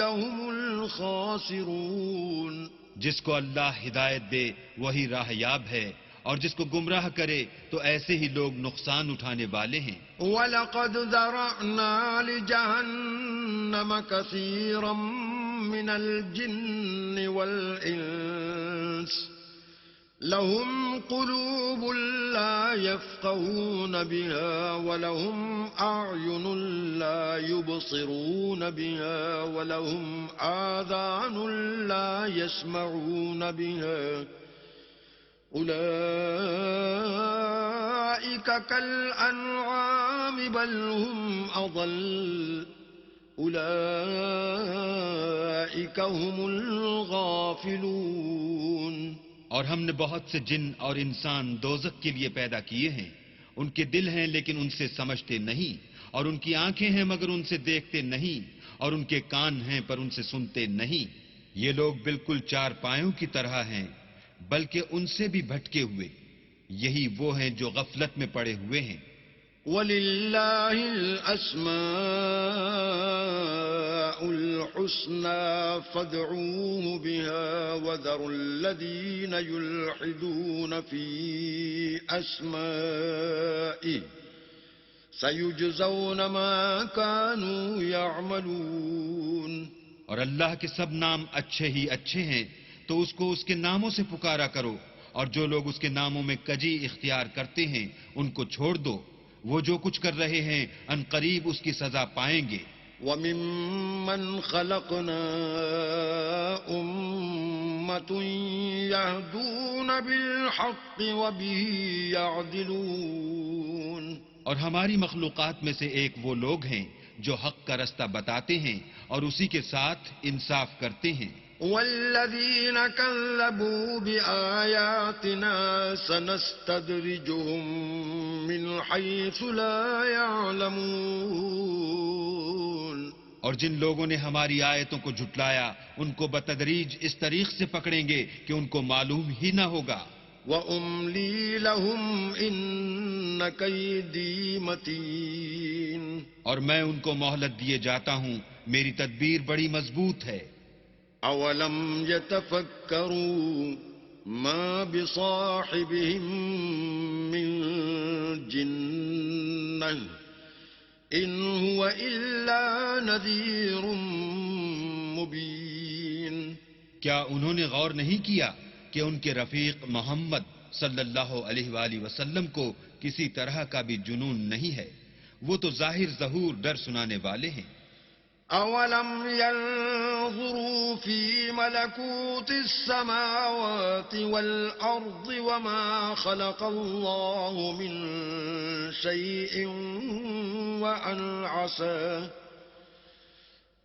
هم الخاسرون. جس کو اللہ ہدایت دے وہی راہ یاب ہے اور جس کو گمراہ کرے تو ایسے ہی لوگ نقصان اٹھانے والے ہیں. وَلَقَدْ ذَرَأْنَا لِجَهَنَّمَ كَثِيرًا مِنَ الْجِنِّ وَالْإِنسِ لَهُمْ قُلُوبٌ لَا يَفْقَهُونَ بِهَا وَلَهُمْ أَعْيُنٌ لَا يُبْصِرُونَ بِهَا وَلَهُمْ آذَانٌ لَا يَسْمَعُونَ بِهَا أُولَئِكَ كَالْأَنْعَامِ بَلْ هُمْ أَضَلُّ أُولَئِكَ هُمُ الْغَافِلُونَ. اور ہم نے بہت سے جن اور انسان دوزخ کے لیے پیدا کیے ہیں، ان کے دل ہیں لیکن ان سے سمجھتے نہیں، اور ان کی آنکھیں ہیں مگر ان سے دیکھتے نہیں، اور ان کے کان ہیں پر ان سے سنتے نہیں. یہ لوگ بالکل چار پایوں کی طرح ہیں بلکہ ان سے بھی بھٹکے ہوئے. یہی وہ ہیں جو غفلت میں پڑے ہوئے ہیں. وَلِلَّهِ الْأَسْمَاءُ الْحُسْنَى فَادْعُوهُ بِهَا وَذَرُوا الَّذِينَ يُلْحِدُونَ فِي أَسْمَائِهِ سَيُجْزَوْنَ مَا كَانُوا يَعْمَلُونَ. اور اللہ کے سب نام اچھے ہی اچھے ہیں تو اس کو اس کے ناموں سے پکارا کرو، اور جو لوگ اس کے ناموں میں کجی اختیار کرتے ہیں ان کو چھوڑ دو. وہ جو کچھ کر رہے ہیں ان قریب اس کی سزا پائیں گے. وَمِمَّنْ خَلَقْنَا أُمَّةٌ يَهْدُونَ بِالْحَقِّ وَبِهِ يَعْدِلُونَ. اور ہماری مخلوقات میں سے ایک وہ لوگ ہیں جو حق کا رستہ بتاتے ہیں اور اسی کے ساتھ انصاف کرتے ہیں. والذين كذبوا بآياتنا سنستدرجهم من حيث لا يعلمون اور جن لوگوں نے ہماری آیتوں کو جھٹلایا ان کو بتدریج اس طریق سے پکڑیں گے کہ ان کو معلوم ہی نہ ہوگا. وَأُمْلِي لَهُمْ إِنَّ كَيْدِي مَتِينٌ اور میں ان کو مہلت دیے جاتا ہوں، میری تدبیر بڑی مضبوط ہے. أَوَلَمْ يَتَفَكَّرُوا مَا بِصَاحِبِهِم مِّن جِنَّةٍ إِنْ هُوَ إِلَّا نَذِيرٌ مُبِينٌ کیا انہوں نے غور نہیں کیا کہ ان کے رفیق محمد صلی اللہ علیہ وآلہ وسلم کو کسی طرح کا بھی جنون نہیں ہے، وہ تو ظاہر ظہور ڈر سنانے والے ہیں. أَوَلَمْ يَنْظُرُوا فِي مَلَكُوتِ السَّمَاوَاتِ وَالْأَرْضِ وَمَا خَلَقَ اللَّهُ مِنْ شَيْءٍ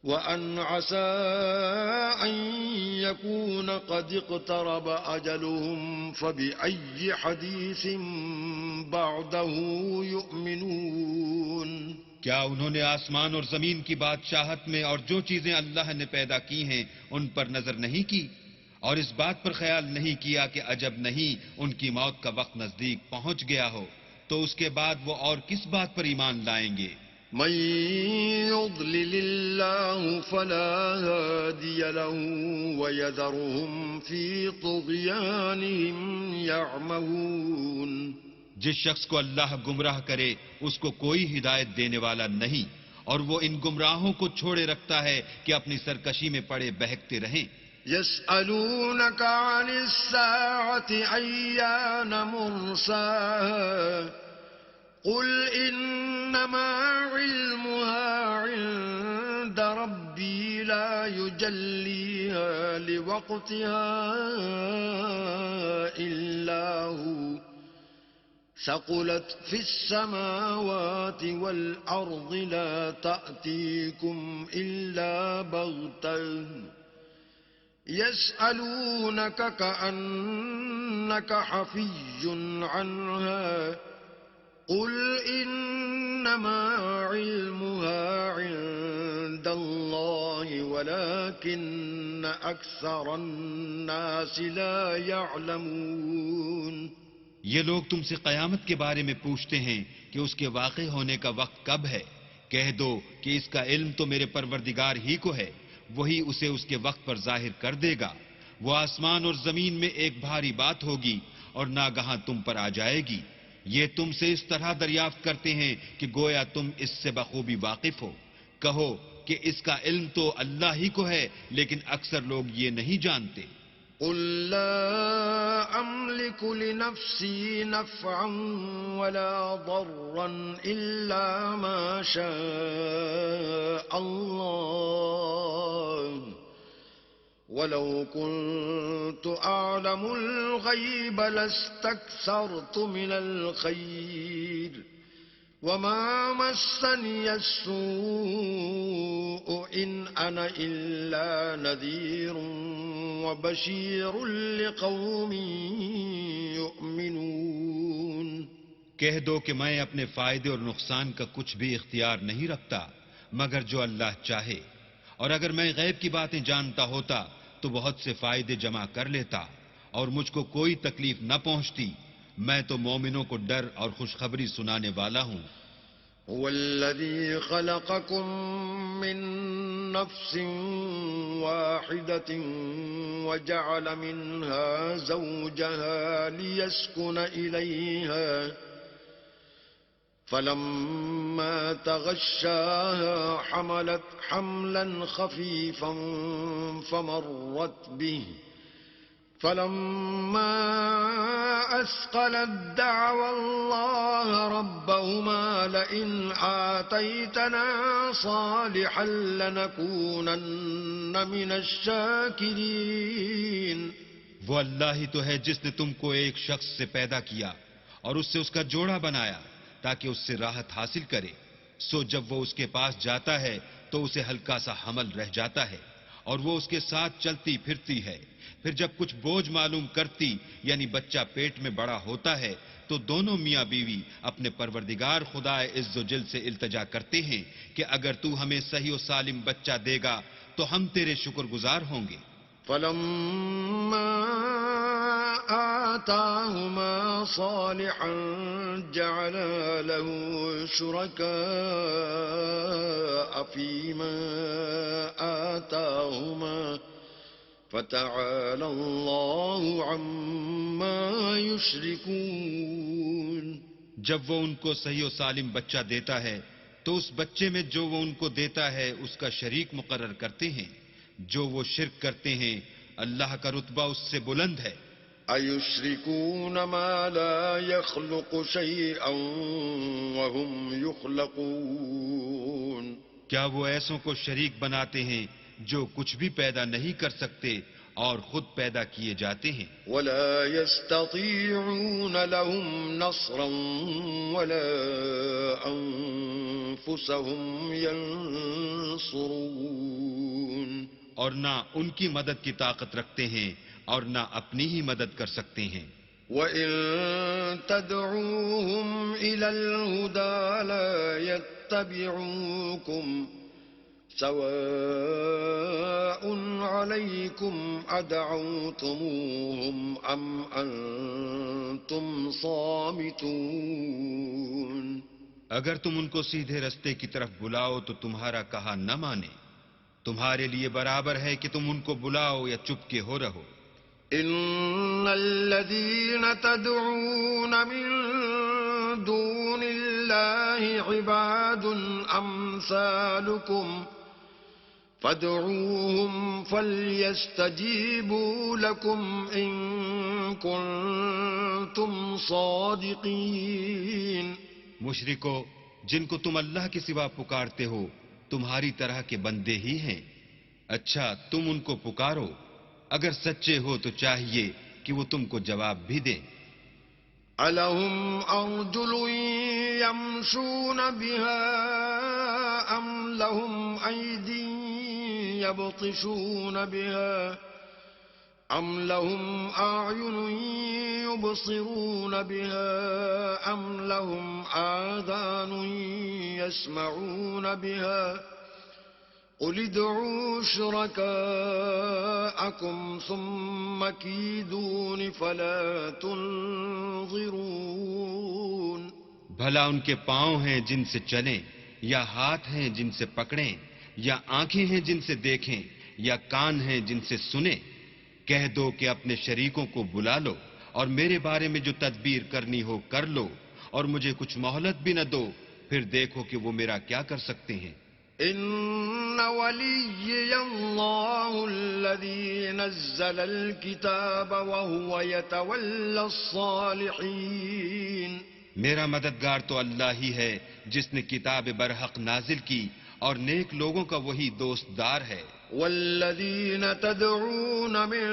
وَأَنْ عَسَىٰ أَنْ يَكُونَ قَدِ اقْتَرَبَ أَجَلُهُمْ فَبِأَيِّ حَدِيثٍ بَعْدَهُ يُؤْمِنُونَ کیا انہوں نے آسمان اور زمین کی بادشاہت میں اور جو چیزیں اللہ نے پیدا کی ہیں ان پر نظر نہیں کی اور اس بات پر خیال نہیں کیا کہ عجب نہیں ان کی موت کا وقت نزدیک پہنچ گیا ہو تو اس کے بعد وہ اور کس بات پر ایمان لائیں گے؟ من يضلل الله فلا هادي له ويذرهم في طغيانهم يعمهون جس شخص کو اللہ گمراہ کرے اس کو کوئی ہدایت دینے والا نہیں اور وہ ان گمراہوں کو چھوڑے رکھتا ہے کہ اپنی سرکشی میں پڑے بہکتے رہیں. يسألونك عن الساعة أيان مرساها قل إنما علمها عند ربي لا يجليها لوقتها إلا هو ثقلت في السماوات والأرض لا تأتيكم إلا بغتة يسألونك كأنك حفي عنها قل إنما علمها عند الله ولكن أكثر الناس لا يعلمون. یہ لوگ تم سے قیامت کے بارے میں پوچھتے ہیں کہ اس کے واقع ہونے کا وقت کب ہے. کہہ دو کہ اس کا علم تو میرے پروردگار ہی کو ہے، وہی اسے اس کے وقت پر ظاہر کر دے گا. وہ آسمان اور زمین میں ایک بھاری بات ہوگی اور ناگہاں تم پر آ جائے گی. یہ تم سے اس طرح دریافت کرتے ہیں کہ گویا تم اس سے بخوبی واقف ہو. کہو کہ اس کا علم تو اللہ ہی کو ہے لیکن اکثر لوگ یہ نہیں جانتے. قل لا أملك لنفسي نفعا ولا ضرا إلا ما شاء الله ولو كنت أعلم الغيب لاستكثرت من الخير وما مسني السوء إن أنا إلا نذير وبشير لقوم يؤمنون. کہہ دو کہ میں اپنے فائدے اور نقصان کا کچھ بھی اختیار نہیں رکھتا مگر جو اللہ چاہے، اور اگر میں غیب کی باتیں جانتا ہوتا تو بہت سے فائدے جمع کر لیتا اور مجھ کو کوئی تکلیف نہ پہنچتی. میں تو مومنوں کو ڈر اور خوشخبری سنانے والا ہوں. هو الذي خلقكم من نفس واحدة وجعل منها زوجها ليسكن إليها فلما تغشاها حملت حملا خفيفا فمرت به فلما أثقلت دعوا الله ربهما لئن آتيتنا صالحا لنكونن من الشاكرين. وہ اللہ ہی تو ہے جس نے تم کو ایک شخص سے پیدا کیا اور اس سے اس کا جوڑا بنایا تاکہ اس سے راحت حاصل کرے. سو جب وہ اس کے پاس جاتا ہے تو اسے ہلکا سا حمل رہ جاتا ہے اور وہ اس کے ساتھ چلتی پھرتی ہے. پھر جب کچھ بوجھ معلوم کرتی یعنی بچہ پیٹ میں بڑا ہوتا ہے تو دونوں میاں بیوی اپنے پروردگار خدا عز و جل سے التجا کرتے ہیں کہ اگر تو ہمیں صحیح و سالم بچہ دے گا تو ہم تیرے شکر گزار ہوں گے. فلما آتاهما صالحا جعلا له شركاء فيما آتاهما فتعالى الله عما يشركون. جب وہ ان کو صحیح و سالم بچہ دیتا ہے تو اس بچے میں جو وہ ان کو دیتا ہے اس کا شریک مقرر کرتے ہیں. جو وہ شرک کرتے ہیں اللہ کا رتبہ اس سے بلند ہے. أَيُشْرِكُونَ مَا لَا يَخْلُقُ شَيْئًا وَهُمْ يُخْلَقُونَ. کیا وہ ایسوں کو شریک بناتے ہیں جو کچھ بھی پیدا نہیں کر سکتے اور خود پیدا کیے جاتے ہیں. وَلَا يَسْتَطِيعُونَ لَهُمْ نَصْرًا وَلَا أَنفُسَهُمْ يَنصُرُونَ. اور نہ ان کی مدد کی طاقت رکھتے ہیں اور نہ اپنی ہی مدد کر سکتے ہیں. وَإِن تَدْعُوهُمْ إِلَى الْهُدَى لَا يَتَّبِعُوكُمْ سَوَاءٌ عَلَيْكُمْ أَدْعَوْتُمُوهُمْ أَمْ أَنْتُمْ صَامِتُونَ. اگر تم ان کو سیدھے رستے کی طرف بلاؤ تو تمہارا کہا نہ مانے. تمہارے لیے برابر ہے کہ تم ان کو بلاؤ یا چپ کے ہو رہو. إِنَّ الَّذِينَ تَدْعُونَ مِن دُونِ اللَّهِ عِبَادٌ أَمْثَالُكُمْ فَادْعُوهُمْ فَلْيَسْتَجِيبُوا لَكُمْ إِن كُنتُمْ صَادِقِينَ. مشرکو، جن کو تم اللہ کے سوا پکارتے ہو تمہاری طرح کے بندے ہی ہیں. اچھا تم ان کو پکارو، اگر سچے ہو تو چاہیے کہ وہ تم کو جواب بھی دیں. أَلَهُمْ أَرْجُلٌ يَمْشُونَ بِهَا أَمْ لَهُمْ أَيْدٍ يَبْطِشُونَ بِهَا أَمْ لَهُمْ أَعْيُنٌ يُبْصِرُونَ بِهَا أَمْ لَهُمْ آذَانٌ يَسْمَعُونَ بِهَا قُلِ ادْعُوا شُرَكَاءَكُمْ ثُمَّ كِيدُونِ فَلَا تُنظِرُونَ. بھلا ان کے پاؤں ہیں جن سے چلیں، یا ہاتھ ہیں جن سے پکڑیں، یا آنکھیں ہیں جن سے دیکھیں، یا کان ہیں جن سے سنیں. کہہ دو کہ اپنے شریکوں کو بلا لو اور میرے بارے میں جو تدبیر کرنی ہو کر لو اور مجھے کچھ مہلت بھی نہ دو، پھر دیکھو کہ وہ میرا کیا کر سکتے ہیں. إِنَّ وَلِيِّيَ اللَّهُ الَّذِي نَزَّلَ الْكِتَابَ وَهُوَ يَتَوَلَّى الصَّالِحِينَ. میرا مددگار تو اللہ ہی ہے جس نے کتاب برحق نازل کی اور نیک لوگوں کا وہی دوست دار ہے. وَالَّذِينَ تَدْعُونَ مِن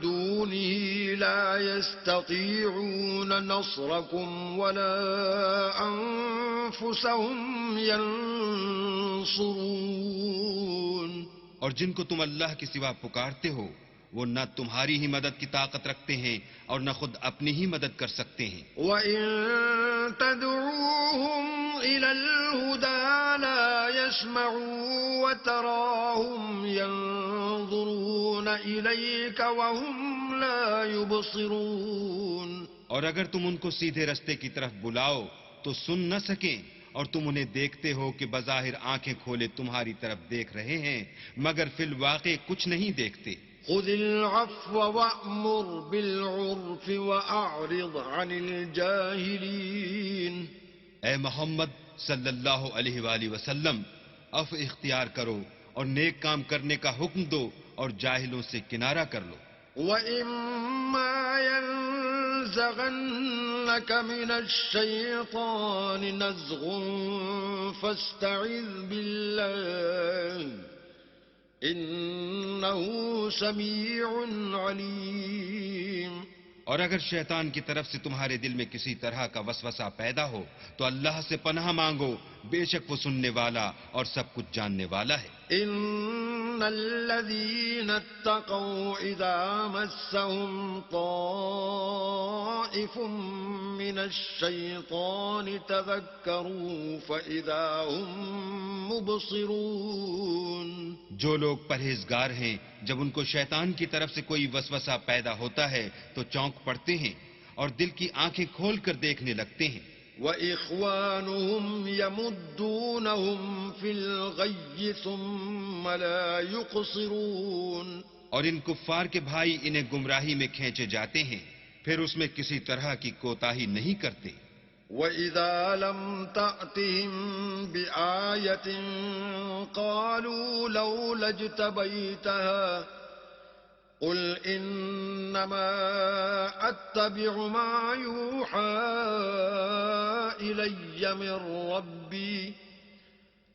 دُونِهِ لَا يَسْتَطِيعُونَ نَصْرَكُمْ وَلَا أَنفُسَهُمْ يَنصُرُونَ. اور جن کو تم اللہ کے سوا پکارتے ہو وہ نہ تمہاری ہی مدد کی طاقت رکھتے ہیں اور نہ خود اپنی ہی مدد کر سکتے ہیں. وَإِن تَدْعُوهُمْ إِلَى الْهُدَى لَا يَسْمَعُوا وَتَرَاهُمْ يَنظُرُونَ إِلَيْكَ وَهُمْ لَا يُبْصِرُونَ. اور اگر تم ان کو سیدھے رستے کی طرف بلاؤ تو سن نہ سکیں اور تم انہیں دیکھتے ہو کہ بظاہر آنکھیں کھولے تمہاری طرف دیکھ رہے ہیں مگر فی الواقع کچھ نہیں دیکھتے. خُذِ الْعَفْوَ وَأْمُرْ بِالْعُرْفِ وَأَعْرِضْ عَنِ الْجَاهِلِينَ. اے محمد صلی اللہ علیہ وآلہ وسلم، عفو اختیار کرو اور نیک کام کرنے کا حکم دو اور جاہلوں سے کنارہ کر لو. وَإِمَّا يَنزَغَنَّكَ مِنَ الشَّيْطَانِ نَزْغٌ فَاسْتَعِذْ بِاللَّهِ إِنَّهُ سَمِيعٌ عَلِيمٌ. اور اگر شیطان کی طرف سے تمہارے دل میں کسی طرح کا وسوسہ پیدا ہو تو اللہ سے پناہ مانگو، بے شک وہ سننے والا اور سب کچھ جاننے والا ہے. إن الذين اتقوا إذا مسهم طائف من الشيطان تذكروا فإذا هم مبصرون. جو لوگ پرہیزگار ہیں جب ان کو شیطان کی طرف سے کوئی وسوسہ پیدا ہوتا ہے تو چونک پڑتے ہیں اور دل کی آنکھیں کھول کر دیکھنے لگتے ہیں. وَإِخْوَانُهُمْ يَمُدُّونَهُمْ فِي الْغَيِّ ثُمَّ لَا يُقْصِرُونَ. اور ان کفار کے بھائی انہیں گمراہی میں کھینچے جاتے ہیں پھر اس میں کسی طرح کی کوتاہی نہیں کرتے. وَإِذَا لَمْ تَأْتِهِمْ بِآيَةٍ قَالُوا لَوْلَا اجْتَبَيْتَهَا قُلْ إِنَّمَا أَتَّبِعُ مَا يُوحَى إِلَيَّ مِنْ رَبِّي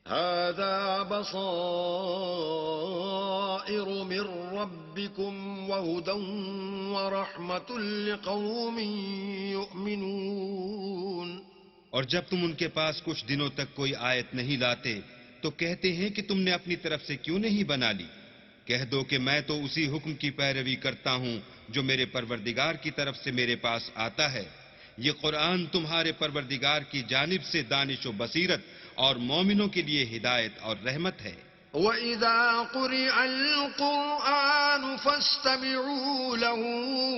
هَذَا بَصَائِرُ مِنْ رَبِّكُمْ وَهُدًى وَرَحْمَةٌ لِقَوْمٍ يُؤْمِنُونَ. اور جب تم ان کے پاس کچھ دنوں تک کوئی آیت نہیں لاتے تو کہتے ہیں کہ تم نے اپنی طرف سے کیوں نہیں بنا لی. کہہ دو کہ میں تو اسی حکم کی پیروی کرتا ہوں جو میرے پروردگار کی طرف سے میرے پاس آتا ہے. یہ قرآن تمہارے پروردگار کی جانب سے دانش و بصیرت اور مومنوں کے لیے ہدایت اور رحمت ہے. وَإِذَا قُرِئَ الْقُرْآنُ فَاسْتَمِعُوا لَهُ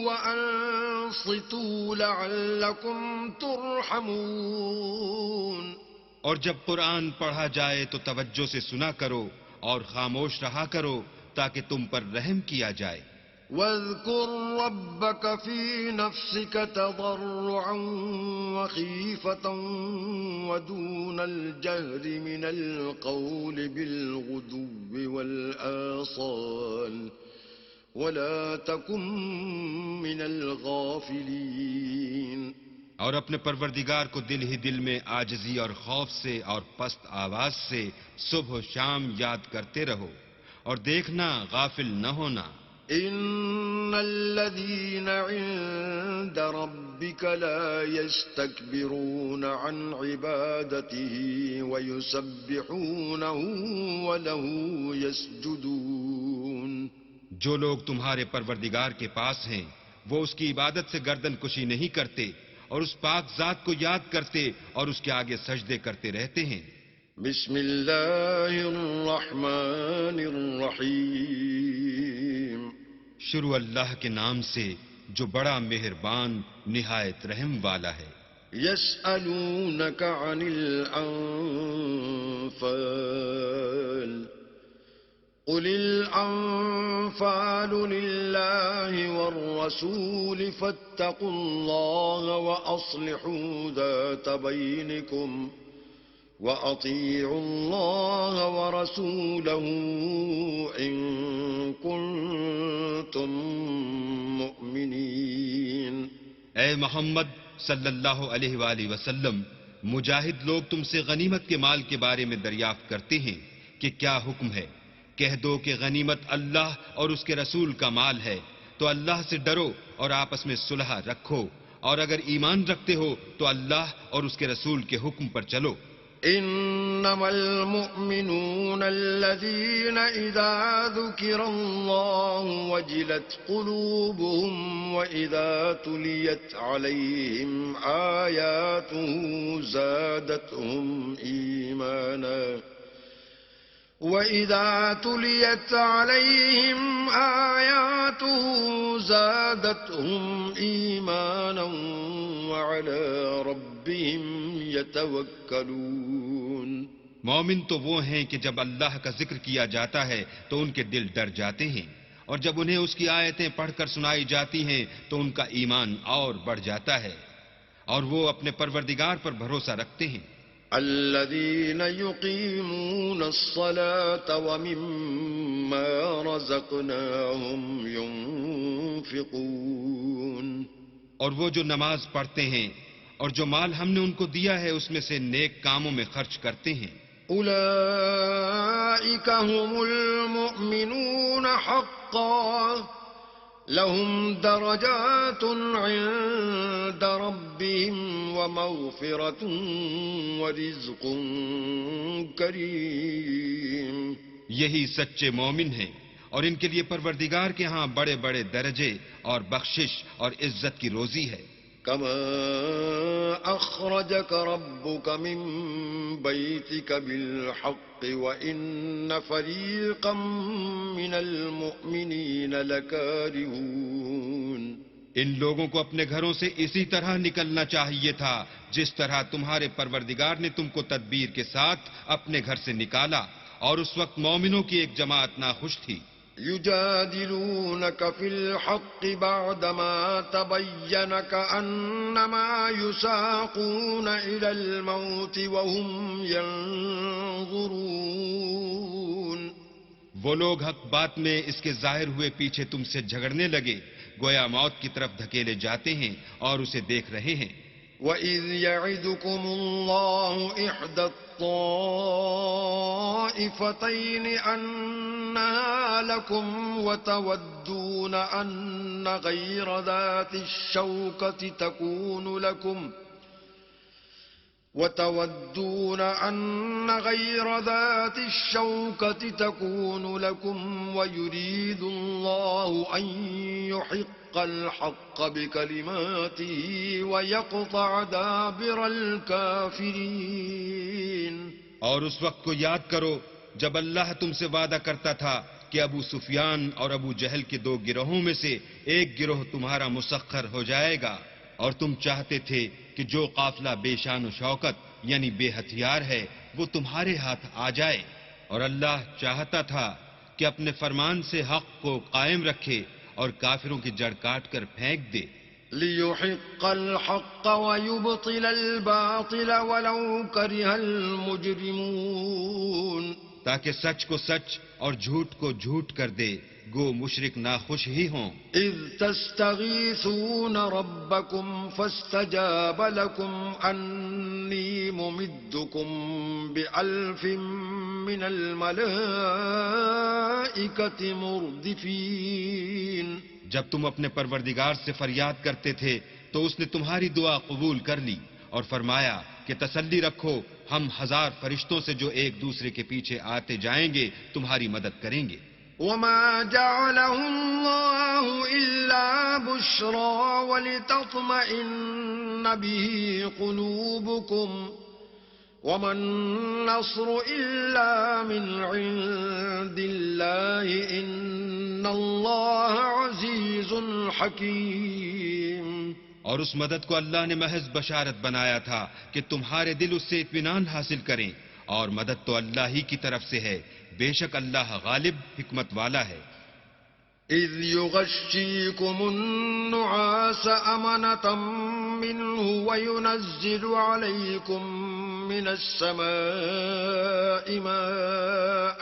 وَأَنصِتُوا لَعَلَّكُمْ تُرْحَمُونَ. اور جب قرآن پڑھا جائے تو توجہ سے سنا کرو اور خاموش رہا کرو تاکہ تم پر رحم کیا جائے. وَاذْكُرْ رَبَّكَ فِي نَفْسِكَ تَضَرُّعًا وَخِيفَةً وَدُونَ الْجَهْرِ مِنَ الْقَوْلِ بِالْغُدُوِّ وَالْآصَالِ وَلَا تَكُن مِّنَ الْغَافِلِينَ. اور اپنے پروردگار کو دل ہی دل میں عاجزی اور خوف سے اور پست آواز سے صبح و شام یاد کرتے رہو اور دیکھنا غافل نہ ہونا. إن الذين عند ربك لا يستكبرون عن عبادته ويسبحونه وله يسجدون. جو لوگ تمہارے پروردگار کے پاس ہیں وہ اس کی عبادت سے گردن کشی نہیں کرتے اور اس پاک ذات کو یاد کرتے اور اس کے آگے سجدے کرتے رہتے ہیں. بسم اللہ الرحمن الرحیم. شروع اللہ کے نام سے جو بڑا مہربان نہایت رحم والا ہے. یسألونک عن الانفال قل الانفال للہ والرسول فاتقوا اللہ واصلحوا ذات بینکم وَأَطِيعُوا اللَّهَ وَرَسُولَهُ إِن كُنتُم مُّؤْمِنِينَ. اے محمد صلی اللہ علیہ وآلہ وسلم، مجاہد لوگ تم سے غنیمت کے مال کے بارے میں دریافت کرتے ہیں کہ کیا حکم ہے. کہہ دو کہ غنیمت اللہ اور اس کے رسول کا مال ہے، تو اللہ سے ڈرو اور آپس میں صلح رکھو، اور اگر ایمان رکھتے ہو تو اللہ اور اس کے رسول کے حکم پر چلو. انما المؤمنون الذين اذا ذكر الله وجلت قلوبهم واذا تليت عليهم آياته زادتهم ايمانا وَإِذَا تُلِيَتْ عَلَيْهِمْ آيَاتُهُ زَادَتْهُمْ إِيمَانًا وَعَلَى رَبِّهِمْ يَتَوَكَّلُونَ. مومن تو وہ ہیں کہ جب اللہ کا ذکر کیا جاتا ہے تو ان کے دل ڈر جاتے ہیں، اور جب انہیں اس کی آیتیں پڑھ کر سنائی جاتی ہیں تو ان کا ایمان اور بڑھ جاتا ہے، اور وہ اپنے پروردگار پر بھروسہ رکھتے ہیں. الذين يقيمون الصلاة ومما رزقناهم ينفقون. اور وہ جو نماز پڑھتے ہیں اور جو مال ہم نے ان کو دیا ہے اس میں سے نیک کاموں میں خرچ کرتے ہیں. أولئك هم المؤمنون حقا لهم درجات عند ربهم ومغفرة ورزق كريم. یہی سچے مومن ہیں اور ان کے لیے پروردگار کے ہاں بڑے بڑے درجے اور بخشش اور عزت کی روزی ہے. كما أخرجك ربك من بيتك بالحق وإن فريقا من المؤمنين لكارهون. ان لوگوں کو اپنے گھروں سے اسی طرح نکلنا چاہیے تھا جس طرح تمہارے پروردگار نے تم کو تدبیر کے ساتھ اپنے گھر سے نکالا، اور اس وقت مومنوں کی ایک جماعت ناخوش تھی. يجادلونك في الحق بعدما تبين كأنما يساقون إلى الموت وهم ينظرون. وہ لوگ حق بات میں اس کے ظاہر ہوئے پیچھے تم سے جھگڑنے لگے، گویا موت کی طرف دھکیلے جاتے ہیں اور اسے دیکھ رہے ہیں. وَإِذْ يَعِدُكُمُ اللَّهُ إِحْدَى الطَّائِفَتَيْنِ أَنَّهَا لَكُمْ وَتَوَدُّونَ أَنَّ غَيْرَ ذَاتِ الشَّوْكَةِ تكون لكم ويريد الله أن يحق الحق بكلماته ويقطع دابر الكافرين. اور اس وقت کو یاد کرو جب اللہ تم سے وعدہ کرتا تھا کہ ابو سفیان اور ابو جہل کے دو گروہوں میں سے ایک گروہ تمہارا مسخر ہو جائے گا، اور تم چاہتے تھے کہ جو قافلہ بے شان و شوکت یعنی بے ہتھیار ہے وہ تمہارے ہاتھ آ جائے، اور اللہ چاہتا تھا کہ اپنے فرمان سے حق کو قائم رکھے اور کافروں کی جڑ کاٹ کر پھینک دے. لِيُحِقَّ الْحَقَّ وَيُبْطِلَ الْبَاطِلَ وَلَوْ كَرِهَ الْمُجْرِمُونَ. تاکہ سچ کو سچ اور جھوٹ کو جھوٹ کر دے، گو مشرک ناخوش ہی ہوں. إِذْ تَسْتَغِيثُونَ رَبَّكُمْ فَاسْتَجَابَ لَكُمْ أَنِّي مُمِدُّكُمْ بِأَلْفٍ مِّنَ الْمَلَائِكَةِ مُرْدِفِينَ. جب تم اپنے پروردگار سے فریاد کرتے تھے تو اس نے تمہاری دعا قبول کر لی اور فرمایا کہ تسلی رکھو، ہم 1000 فرشتوں سے جو ایک دوسرے کے پیچھے آتے جائیں گے تمہاری مدد کریں گے. وَمَا جَعَلَهُ اللَّهُ إِلَّا بُشْرَىٰ وَلِتَطْمَئِنَّ بِهِ قُلُوبُكُمْ وَمَا النَّصْرُ إِلَّا مِنْ عِندِ اللَّهِ إِنَّ اللَّهَ عَزِيزٌ حَكِيمٌ. اور اس مدد کو اللہ نے محض بشارت بنایا تھا کہ تمہارے دل اس سے اطمینان حاصل کریں، اور مدد تو اللہ ہی کی طرف سے ہے، بے شک اللہ غالب حکمت والا ہے. إِذْ يُغَشِّيكُمُ النُّعَاسَ أَمَنَةً مِّنْهُ وَيُنَزِّلُ عَلَيْكُم مِّنَ السَّمَاءِ مَاءً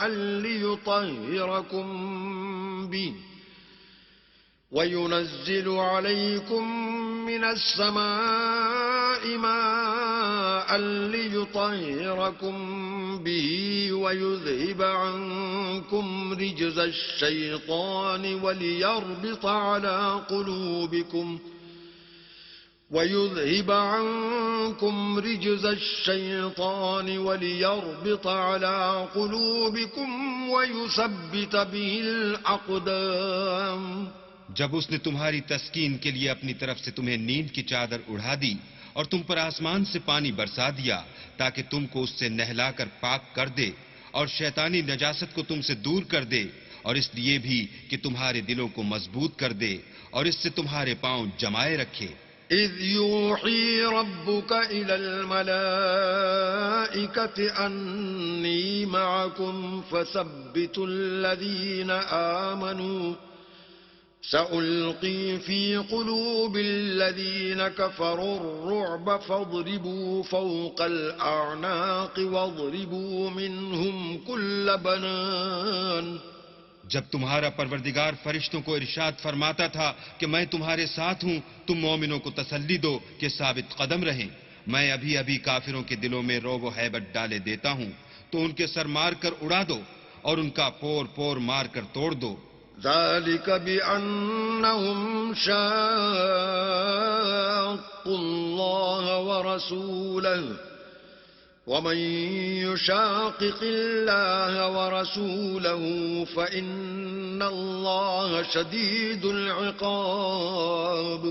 لِّيُطَهِّرَكُم بِهِ وَيُذْهِبَ عَنكُمْ رِجْزَ الشَّيْطَانِ وَلِيَرْبِطَ عَلَىٰ قُلُوبِكُمْ وَيُثَبِّتَ بِهِ الْأَقْدَامَ. جب اس نے تمہاری تسکین کے لیے اپنی طرف سے تمہیں نیند کی چادر اڑا دی اور تم پر آسمان سے پانی برسا دیا تاکہ تم کو اس سے نہلا کر پاک کر دے اور شیطانی نجاست کو تم سے دور کر دے، اور اس لیے بھی کہ تمہارے دلوں کو مضبوط کر دے اور اس سے تمہارے پاؤں جمائے رکھے. إِذْ يُوحِي رَبُّكَ إِلَى الْمَلَائِكَةِ أَنِّي مَعَكُمْ فَثَبِّتُوا الَّذِينَ آمَنُوا سَأُلْقِي فِي قُلُوبِ الَّذِينَ كَفَرُوا الرُّعْبَ فَاضْرِبُوا فَوْقَ الْأَعْنَاقِ وَاضْرِبُوا مِنْهُمْ كُلَّ بَنَانٍ. جب تمہارا پروردگار فرشتوں کو ارشاد فرماتا تھا کہ میں تمہارے ساتھ ہوں، تم مومنوں کو تسلی دو کہ ثابت قدم رہیں، میں ابھی ابھی کافروں کے دلوں میں رعب و ہیبت ڈالے دیتا ہوں، تو ان کے سر مار کر اڑا دو اور ان کا پور پور مار کر توڑ دو. ذَلِكَ بِأَنَّهُمْ شَاقُّوا اللَّهَ وَرَسُولَهُ ومن يشاقق الله ورسوله فإن الله شديد العقاب.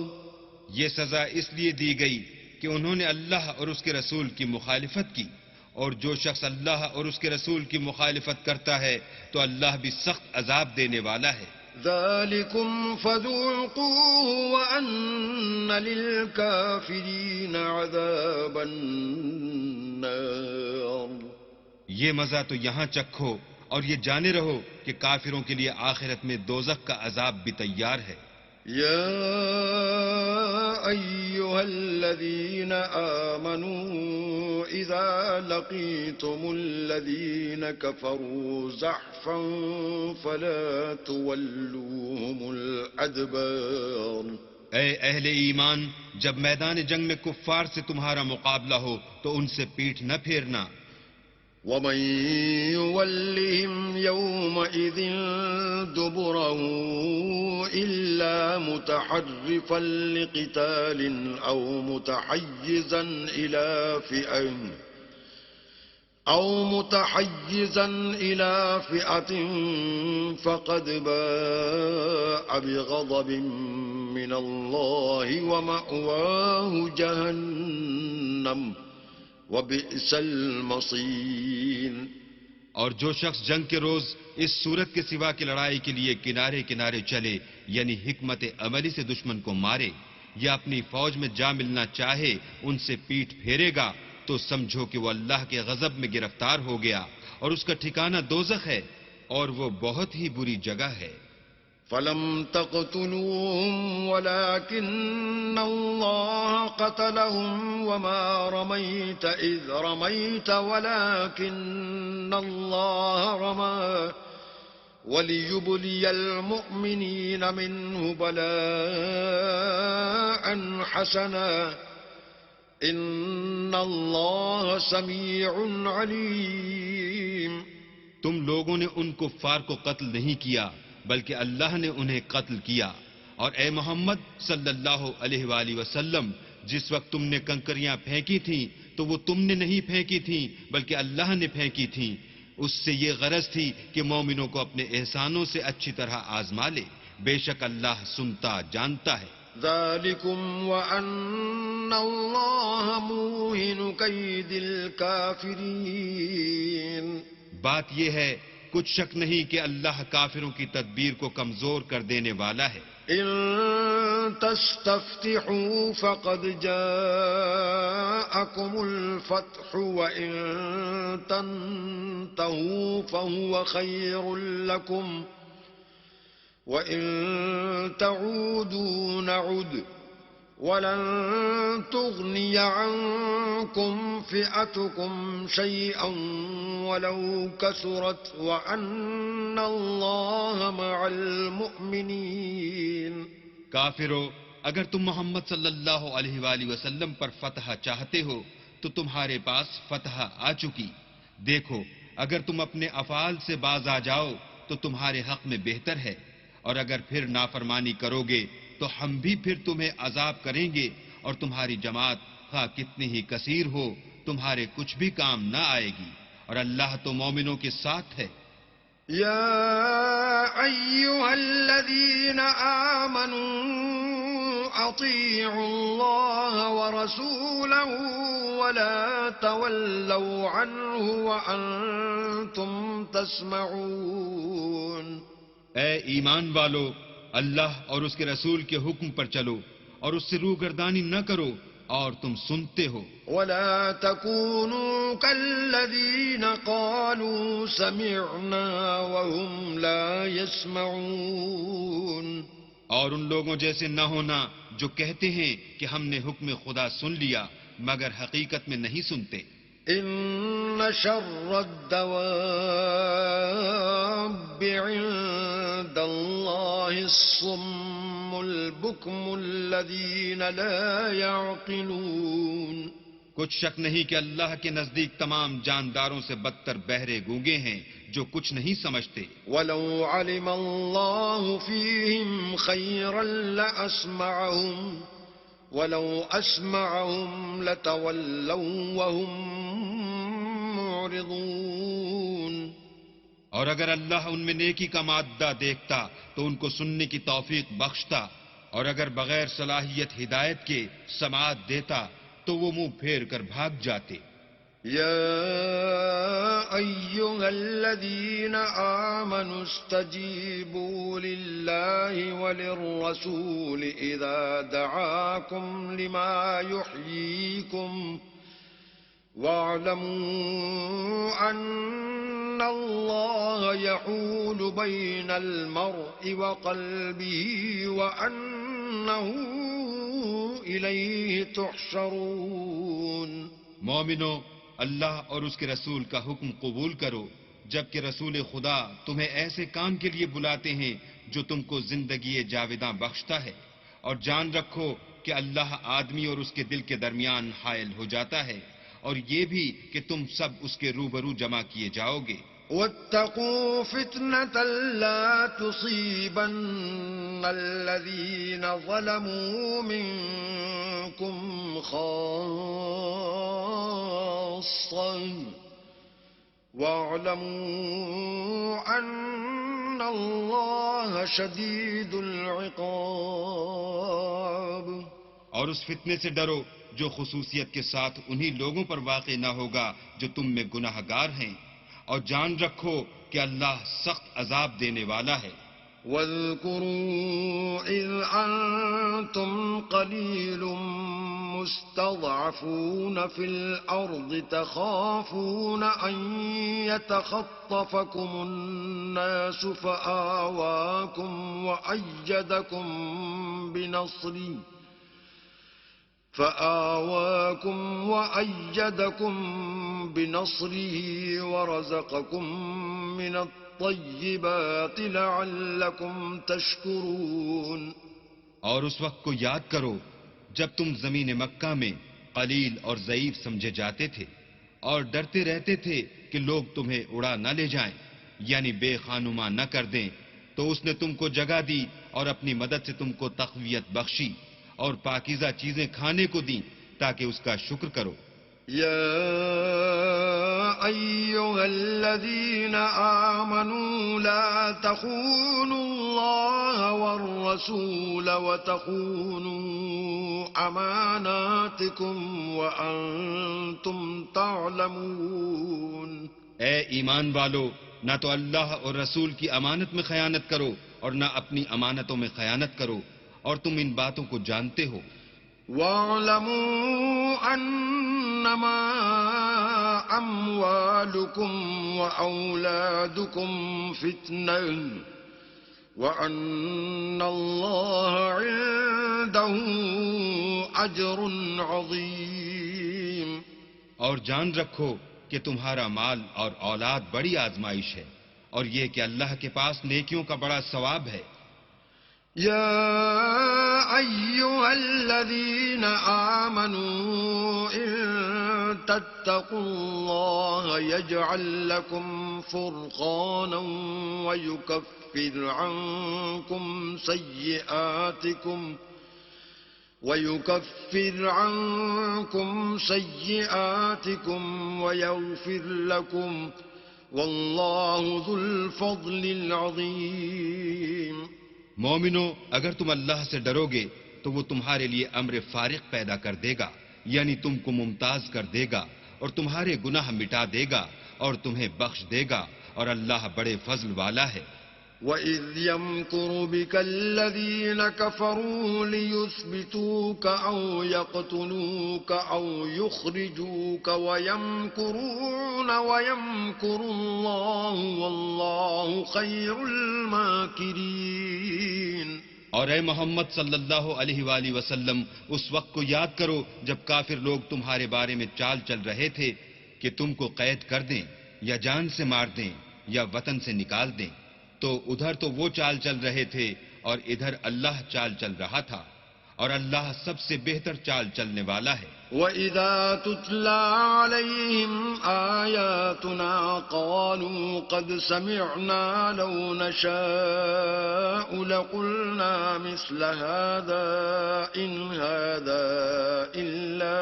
یہ سزا اس لیے دی گئی کہ انہوں نے اللہ اور اس کے رسول کی مخالفت کی، اور جو شخص اللہ اور اس کے رسول کی مخالفت کرتا ہے تو اللہ بھی سخت عذاب دینے والا ہے. ذلكم فذوقوه وأن للكافرين عذاب النار. یہ مزہ تو یہاں چکھو اور یہ جانے رہو کہ کافروں کے لیے آخرت میں دوزخ کا عذاب بھی تیار ہے. يا أيها الذين آمنوا إذا لقيتم الذين كفروا زحفا فلا تولوهم الأدبار. اے اہل ایمان، جب میدان جنگ میں کفار سے تمہارا مقابلہ ہو تو ان سے پیٹھ نہ پھیرنا. ومن يولهم يومئذ دبره إلا متحرفا لقتال أو متحيزا إلى فئة فقد باء بغضب من الله ومأواه جهنم وَبِئْسَ الْمَصِيرُ. اور جو شخص جنگ کے روز اس صورت کے سوا کی لڑائی کے لیے کنارے کنارے چلے، یعنی حکمت عملی سے دشمن کو مارے یا اپنی فوج میں جا ملنا چاہے، ان سے پیٹھ پھیرے گا تو سمجھو کہ وہ اللہ کے غضب میں گرفتار ہو گیا، اور اس کا ٹھکانہ دوزخ ہے، اور وہ بہت ہی بری جگہ ہے. فَلَمْ تَقْتُلُوهُمْ وَلَكِنَّ اللَّهَ قَتَلَهُمْ وَمَا رَمَيْتَ إِذْ رَمَيْتَ وَلَكِنَّ اللَّهَ رَمَى وَلِيُبْلِيَ الْمُؤْمِنِينَ مِنْهُ بَلَاءً حَسَنًا إِنَّ اللَّهَ سَمِيعٌ عَلِيمٌ. تم لوگوں نے ان کفار کو قتل نہیں کیا بلکہ اللہ نے انہیں قتل کیا، اور اے محمد صلی اللہ علیہ وآلہ وسلم، جس وقت تم نے کنکریاں پھینکی تھیں تو وہ تم نے نہیں پھینکی تھیں بلکہ اللہ نے پھینکی تھیں. اس سے یہ غرض تھی کہ مومنوں کو اپنے احسانوں سے اچھی طرح آزما لے. بے شک اللہ سنتا جانتا ہے. ذَلِكُمْ وَأَنَّ اللَّهَ مُوهِنُ كَيْدِ الْكَافِرِينَ. بات یہ ہے، کچھ شک نہیں کہ اللہ کافروں کی تدبیر کو کمزور کر دینے والا ہے. إِن تَسْتَفْتِحُوا فَقَدْ جَاءَكُمُ الْفَتْحُ وَإِن تَنْتَهُوا فَهُوَ خَيْرٌ لَكُمْ وَإِن تَعُودُوا نَعُدْ وَلَن تُغْنِيَ عَنكُمْ فِئَتُكُمْ شَيْئًا وَلَوْ كَثُرَتْ وَأَنَّ اللَّهَ مَعَ الْمُؤْمِنِينَ. کافرو، اگر تم محمد صلی اللہ علیہ وآلہ وسلم پر فتح چاہتے ہو تو تمہارے پاس فتح آ چکی. دیکھو، اگر تم اپنے افعال سے باز آ جاؤ تو تمہارے حق میں بہتر ہے، اور اگر پھر نافرمانی کرو گے تو ہم بھی پھر تمہیں عذاب کریں گے، اور تمہاری جماعت خواہ کتنی ہی کثیر ہو تمہارے کچھ بھی کام نہ آئے گی، اور اللہ تو مومنوں کے ساتھ ہے. يا أيها الذين آمنوا أطيعوا الله ورسوله ولا تولوا عنه وأنتم تسمعون. اے ایمان والو، اللہ اور اس کے رسول کے حکم پر چلو اور اس سے روگردانی نہ کرو اور تم سنتے ہو. ولا تكونوا كالذين قالوا سمعنا وهم لا يسمعون. اور ان لوگوں جیسے نہ ہونا جو کہتے ہیں کہ ہم نے حکم خدا سن لیا مگر حقیقت میں نہیں سنتے. إن شر الدواب عند الله الصم البكم الذين لا يعقلون. کچھ شک نہیں کہ اللہ کے نزدیک تمام جانداروں سے بدتر بہرے گونگے ہیں جو کچھ نہیں سمجھتے. ولو علم الله فيهم خيرا لأسمعهم ولو أسمعهم لتولوا وهم معرضون اور اگر اللہ ان میں نیکی کا مادہ دیکھتا تو ان کو سننے کی توفیق بخشتا، اور اگر بغیر صلاحیت ہدایت کے سماعت دیتا تو وہ منہ پھیر کر بھاگ جاتے۔ يا أيها الذين آمنوا استجيبوا لله وللرسول إذا دعاكم لما يحييكم واعلموا أن الله يحول بين المرء وقلبه وأنه إليه تحشرون۔ مومنو، اللہ اور اس کے رسول کا حکم قبول کرو جبکہ رسول خدا تمہیں ایسے کام کے لیے بلاتے ہیں جو تم کو زندگی جاویداں بخشتا ہے، اور جان رکھو کہ اللہ آدمی اور اس کے دل کے درمیان حائل ہو جاتا ہے، اور یہ بھی کہ تم سب اس کے روبرو جمع کیے جاؤ گے۔ واتقوا فتنة لا تصيبن الذين ظلموا منكم خاصة واعلموا أن الله شديد العقاب۔ اور اس فتنے سے ڈرو جو خصوصیت کے ساتھ انہی لوگوں پر واقع نہ ہوگا جو تم میں گناہ گار ہیں، اور جان رکھو کہ اللہ سخت عذاب دینے والا ہے۔ واذكروا إذ أنتم قليل مستضعفون في الأرض تخافون أن يتخطفكم الناس فآواكم وأيدكم بنصره ورزقكم من الطيبات لعلكم تشكرون۔ اور اس وقت کو یاد کرو جب تم زمین مکہ میں قلیل اور ضعیف سمجھے جاتے تھے اور ڈرتے رہتے تھے کہ لوگ تمہیں اڑا نہ لے جائیں، یعنی بے خانما نہ کر دیں، تو اس نے تم کو جگہ دی اور اپنی مدد سے تم کو تقویت بخشی اور پاکیزہ چیزیں کھانے کو دیں تاکہ اس کا شکر کرو۔ يا أيها الذين آمنوا لا تخونوا الله والرسول وتخونوا أماناتكم وأنتم تعلمون۔ اے ایمان والو، نہ تو اللہ اور رسول کی امانت میں خیانت کرو اور نہ اپنی امانتوں میں خیانت کرو، اور تم ان باتوں کو جانتے ہو۔ وَاعْلَمُوا أَنَّمَا أَمْوَالُكُمْ وَأَوْلَادُكُمْ فِتْنَةٌ وَأَنَّ اللَّهَ عِندَهُ أَجْرٌ عَظِيمٌ۔ اور جان رکھو کہ تمہارا مال اور اولاد بڑی آزمائش ہے، اور یہ کہ اللہ کے پاس نیکیوں کا بڑا ثواب ہے۔ يا أيها الذين آمنوا إن تتقوا الله يجعل لكم فرقانا ويكفر عنكم سيئاتكم ويغفر لكم والله ذو الفضل العظيم۔ مومنو، اگر تم اللہ سے ڈرو گے تو وہ تمہارے لیے امر فارق پیدا کر دے گا، یعنی تم کو ممتاز کر دے گا اور تمہارے گناہ مٹا دے گا اور تمہیں بخش دے گا، اور اللہ بڑے فضل والا ہے۔ وَإِذْ يَمْكُرُ بِكَ الَّذِينَ كَفَرُوا لِيُثْبِتُوكَ أَوْ يَقْتُلُوكَ أَوْ يُخْرِجُوكَ وَيَمْكُرُونَ وَيَمْكُرُ اللَّهُ وَاللَّهُ خَيْرُ الْمَاكِرِينَ۔ اور اے محمد صلی اللہ علیہ وآلہ وسلم، اس وقت کو یاد کرو جب کافر لوگ تمہارے بارے میں چال چل رہے تھے کہ تم کو قید کر دیں یا جان سے مار دیں یا وطن سے نکال دیں، تو ادھر تو وہ چال چل رہے تھے اور ادھر اللہ چال چل رہا تھا، اور اللہ سب سے بہتر چال چلنے والا ہے۔ وَإِذَا تُتْلَى عَلَيْهِمْ آيَاتُنَا قَالُوا قَدْ سَمِعْنَا لَوْ نَشَاءُ لَقُلْنَا مِثْلَ هَذَا إِنْ هَذَا إِلَّا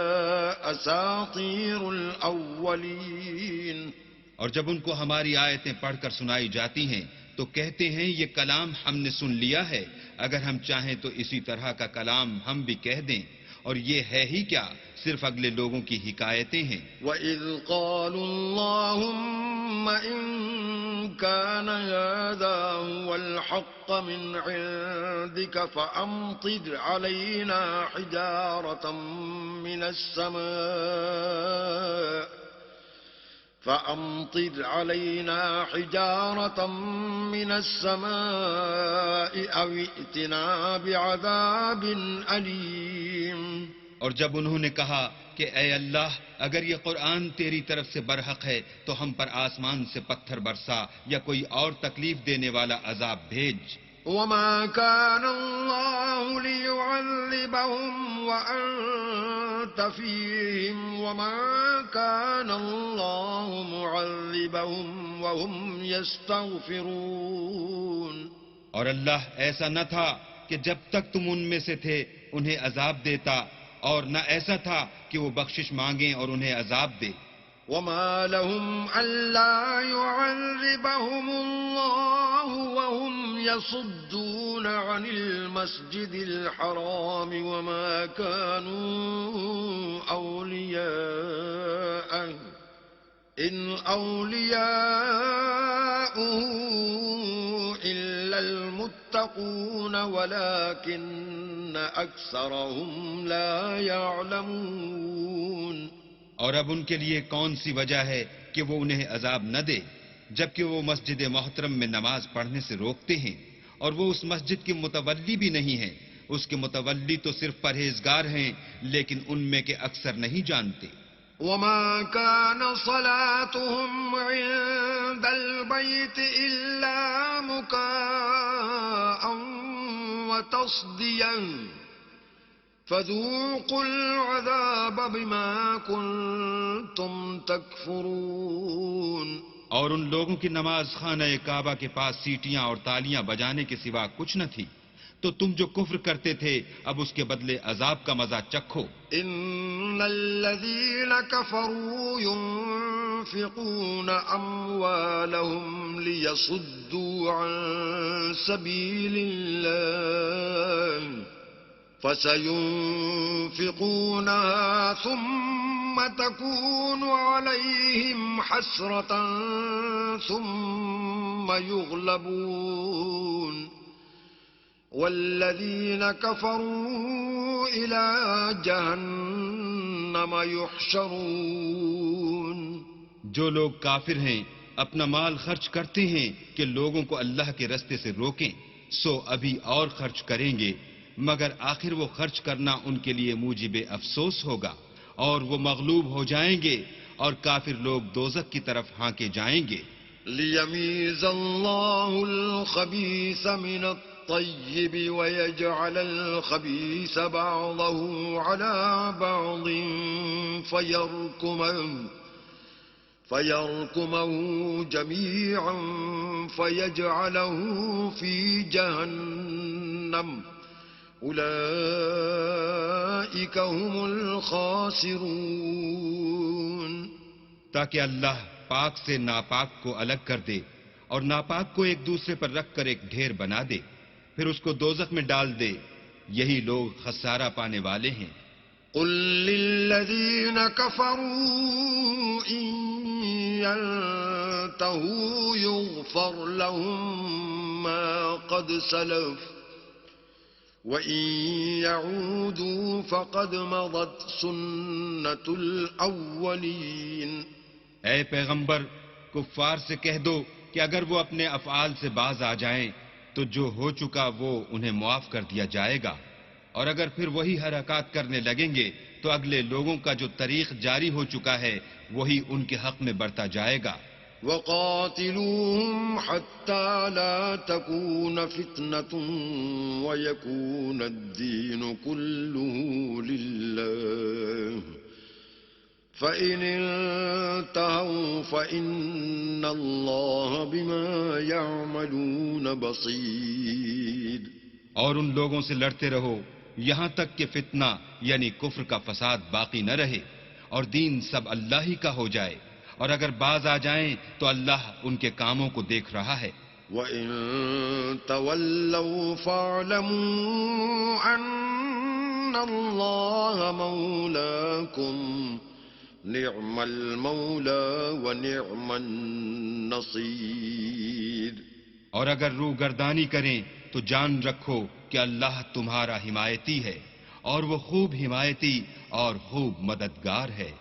أَسَاطِيرُ الْأَوَّلِينَ. اور جب ان کو ہماری آیتیں پڑھ کر سنائی جاتی ہیں تو کہتے ہیں یہ کلام ہم نے سن لیا ہے، اگر ہم چاہیں تو اسی طرح کا کلام ہم بھی کہہ دیں، اور یہ ہے ہی کیا، صرف اگلے لوگوں کی حکایتیں ہیں. وَإِذْ قَالُوا اللَّهُمَّ إِن كَانَ هَذَا هُوَ الْحَقَّ مِنْ عِندِكَ فَأَمْطِرْ عَلَيْنَا حِجَارَةً مِّنَ السَّمَاءِ أَوِ ائْتِنَا بِعَذَابٍ أَلِيمٍ. اور جب انہوں نے کہا کہ اے اللہ، اگر یہ قرآن تیری طرف سے برحق ہے تو ہم پر آسمان سے پتھر برسا یا کوئی اور تکلیف دینے والا عذاب بھیج. وَمَا كَانَ اللَّهُ لِيُعَذِّبَهُمْ وَأَنْتَ فِيهِمْ وَمَا كَانَ اللَّهُ مُعَذِّبَهُمْ وَهُمْ يَسْتَغْفِرُونَ. اور اللہ ایسا نہ تھا کہ جب تک تم ان میں سے تھے انہیں عذاب دیتا، اور نہ ایسا تھا کہ وہ بخشش مانگیں اور انہیں عذاب دے. وَمَا لَهُمْ أَلَّا يُعَذِّبَهُمُ اللَّهُ وَهُمْ يَصُدُّونَ عَنِ الْمَسْجِدِ الْحَرَامِ وَمَا كَانُوا أَوْلِيَاءَهُ إِنْ أَوْلِيَاؤُهُ إِلَّا الْمُتَّقُونَ وَلَكِنَّ أَكْثَرَهُمْ لَا يَعْلَمُونَ. اور اب ان کے لیے کون سی وجہ ہے کہ وہ انہیں عذاب نہ دے، جبکہ وہ مسجد محترم میں نماز پڑھنے سے روکتے ہیں، اور وہ اس مسجد کی متولی بھی نہیں ہیں. اس کے متولی تو صرف پرہیزگار ہیں، لیکن ان میں کے اکثر نہیں جانتے. وَمَا كَانَ صَلَاتُهُمْ عِندَ الْبَيْتِ إِلَّا مُكَاءً وَتَصْدِيًا فَذُوقُوا الْعَذَابَ بِمَا كُنتُمْ تَكْفُرُونَ. اور ان لوگوں کی نماز خانہ کعبہ کے پاس سیٹیاں اور تالیاں بجانے کے سوا کچھ نہ تھی، تو تم جو کفر کرتے تھے اب اس کے بدلے عذاب کا مزہ چکھو. ان الذين كفروا ينفقون اموالهم ليصدوا عن سبيل الله فسينفقونها ثم تكون عليهم حسرة ثم يغلبون والذين كفروا إلى جهنم يحشرون. جو لوگ کافر ہیں اپنا مال خرچ کرتے ہیں کہ لوگوں کو اللہ کے رستے سے روکیں، سو ابھی اور خرچ کریں گے، مگر آخر وہ خرچ کرنا ان کے لیے موجب افسوس ہوگا، اور وہ مغلوب ہو جائیں گے اور کافر لوگ دوزخ کی طرف ہانکے جائیں گے. لِيَمِيزَ اللَّهُ الْخَبِيثَ مِنَ الطَّيِّبِ وَيَجْعَلَ الْخَبِيثَ بَعْضَهُ عَلَى بَعْضٍ فَيَرْكُمَهُ جَمِيعًا فَيَجْعَلَهُ فِي جَهَنَّمَ أُولَئِكَ هُمُ الْخَاسِرُونَ. تاکہ اللہ پاک سے ناپاک کو الگ کر دے اور ناپاک کو ایک دوسرے پر رکھ کر ایک ڈھیر بنا دے، پھر اس کو دوزخ میں ڈال دے، یہی لوگ خسارہ پانے والے ہیں. قل للذین کفروا ان ينتهوا يغفر لهم ما قد سلف وَإِن يَعُودُوا فَقَدْ مَضَتْ سُنَّةُ الْأَوَّلِينَ. اے پیغمبر، کفار سے کہہ دو کہ اگر وہ اپنے افعال سے باز آ جائیں تو جو ہو چکا وہ انہیں معاف کر دیا جائے گا، اور اگر پھر وہی حرکات کرنے لگیں گے تو اگلے لوگوں کا جو طریق جاری ہو چکا ہے وہی ان کے حق میں برتا جائے گا. وَقَاتِلُوهُمْ حَتَّى لَا تَكُونَ فِتْنَةٌ وَيَكُونَ الدِّينُ كُلُّهُ لِلَّهِ فإن انتهوا فإن الله بما يعملون بصير. اور ان لوگوں سے لڑتے رہو یہاں تک کہ فتنہ یعنی کفر کا فساد باقی نہ رہے اور دین سب اللہ ہی کا ہو جائے، اور اگر باز آ جائیں تو اللہ ان کے کاموں کو دیکھ رہا ہے. وَإِن تَوَلَّوْا فَاعْلَمُوا أَنَّ اللَّهَ مَوْلَاكُمْ نِعْمَ الْمَوْلَى وَنِعْمَ النَّصِيرُ. اور اگر روگردانی کریں تو جان رکھو کہ اللہ تمہارا حمایتی ہے اور وہ خوب حمایتی اور خوب مددگار ہے.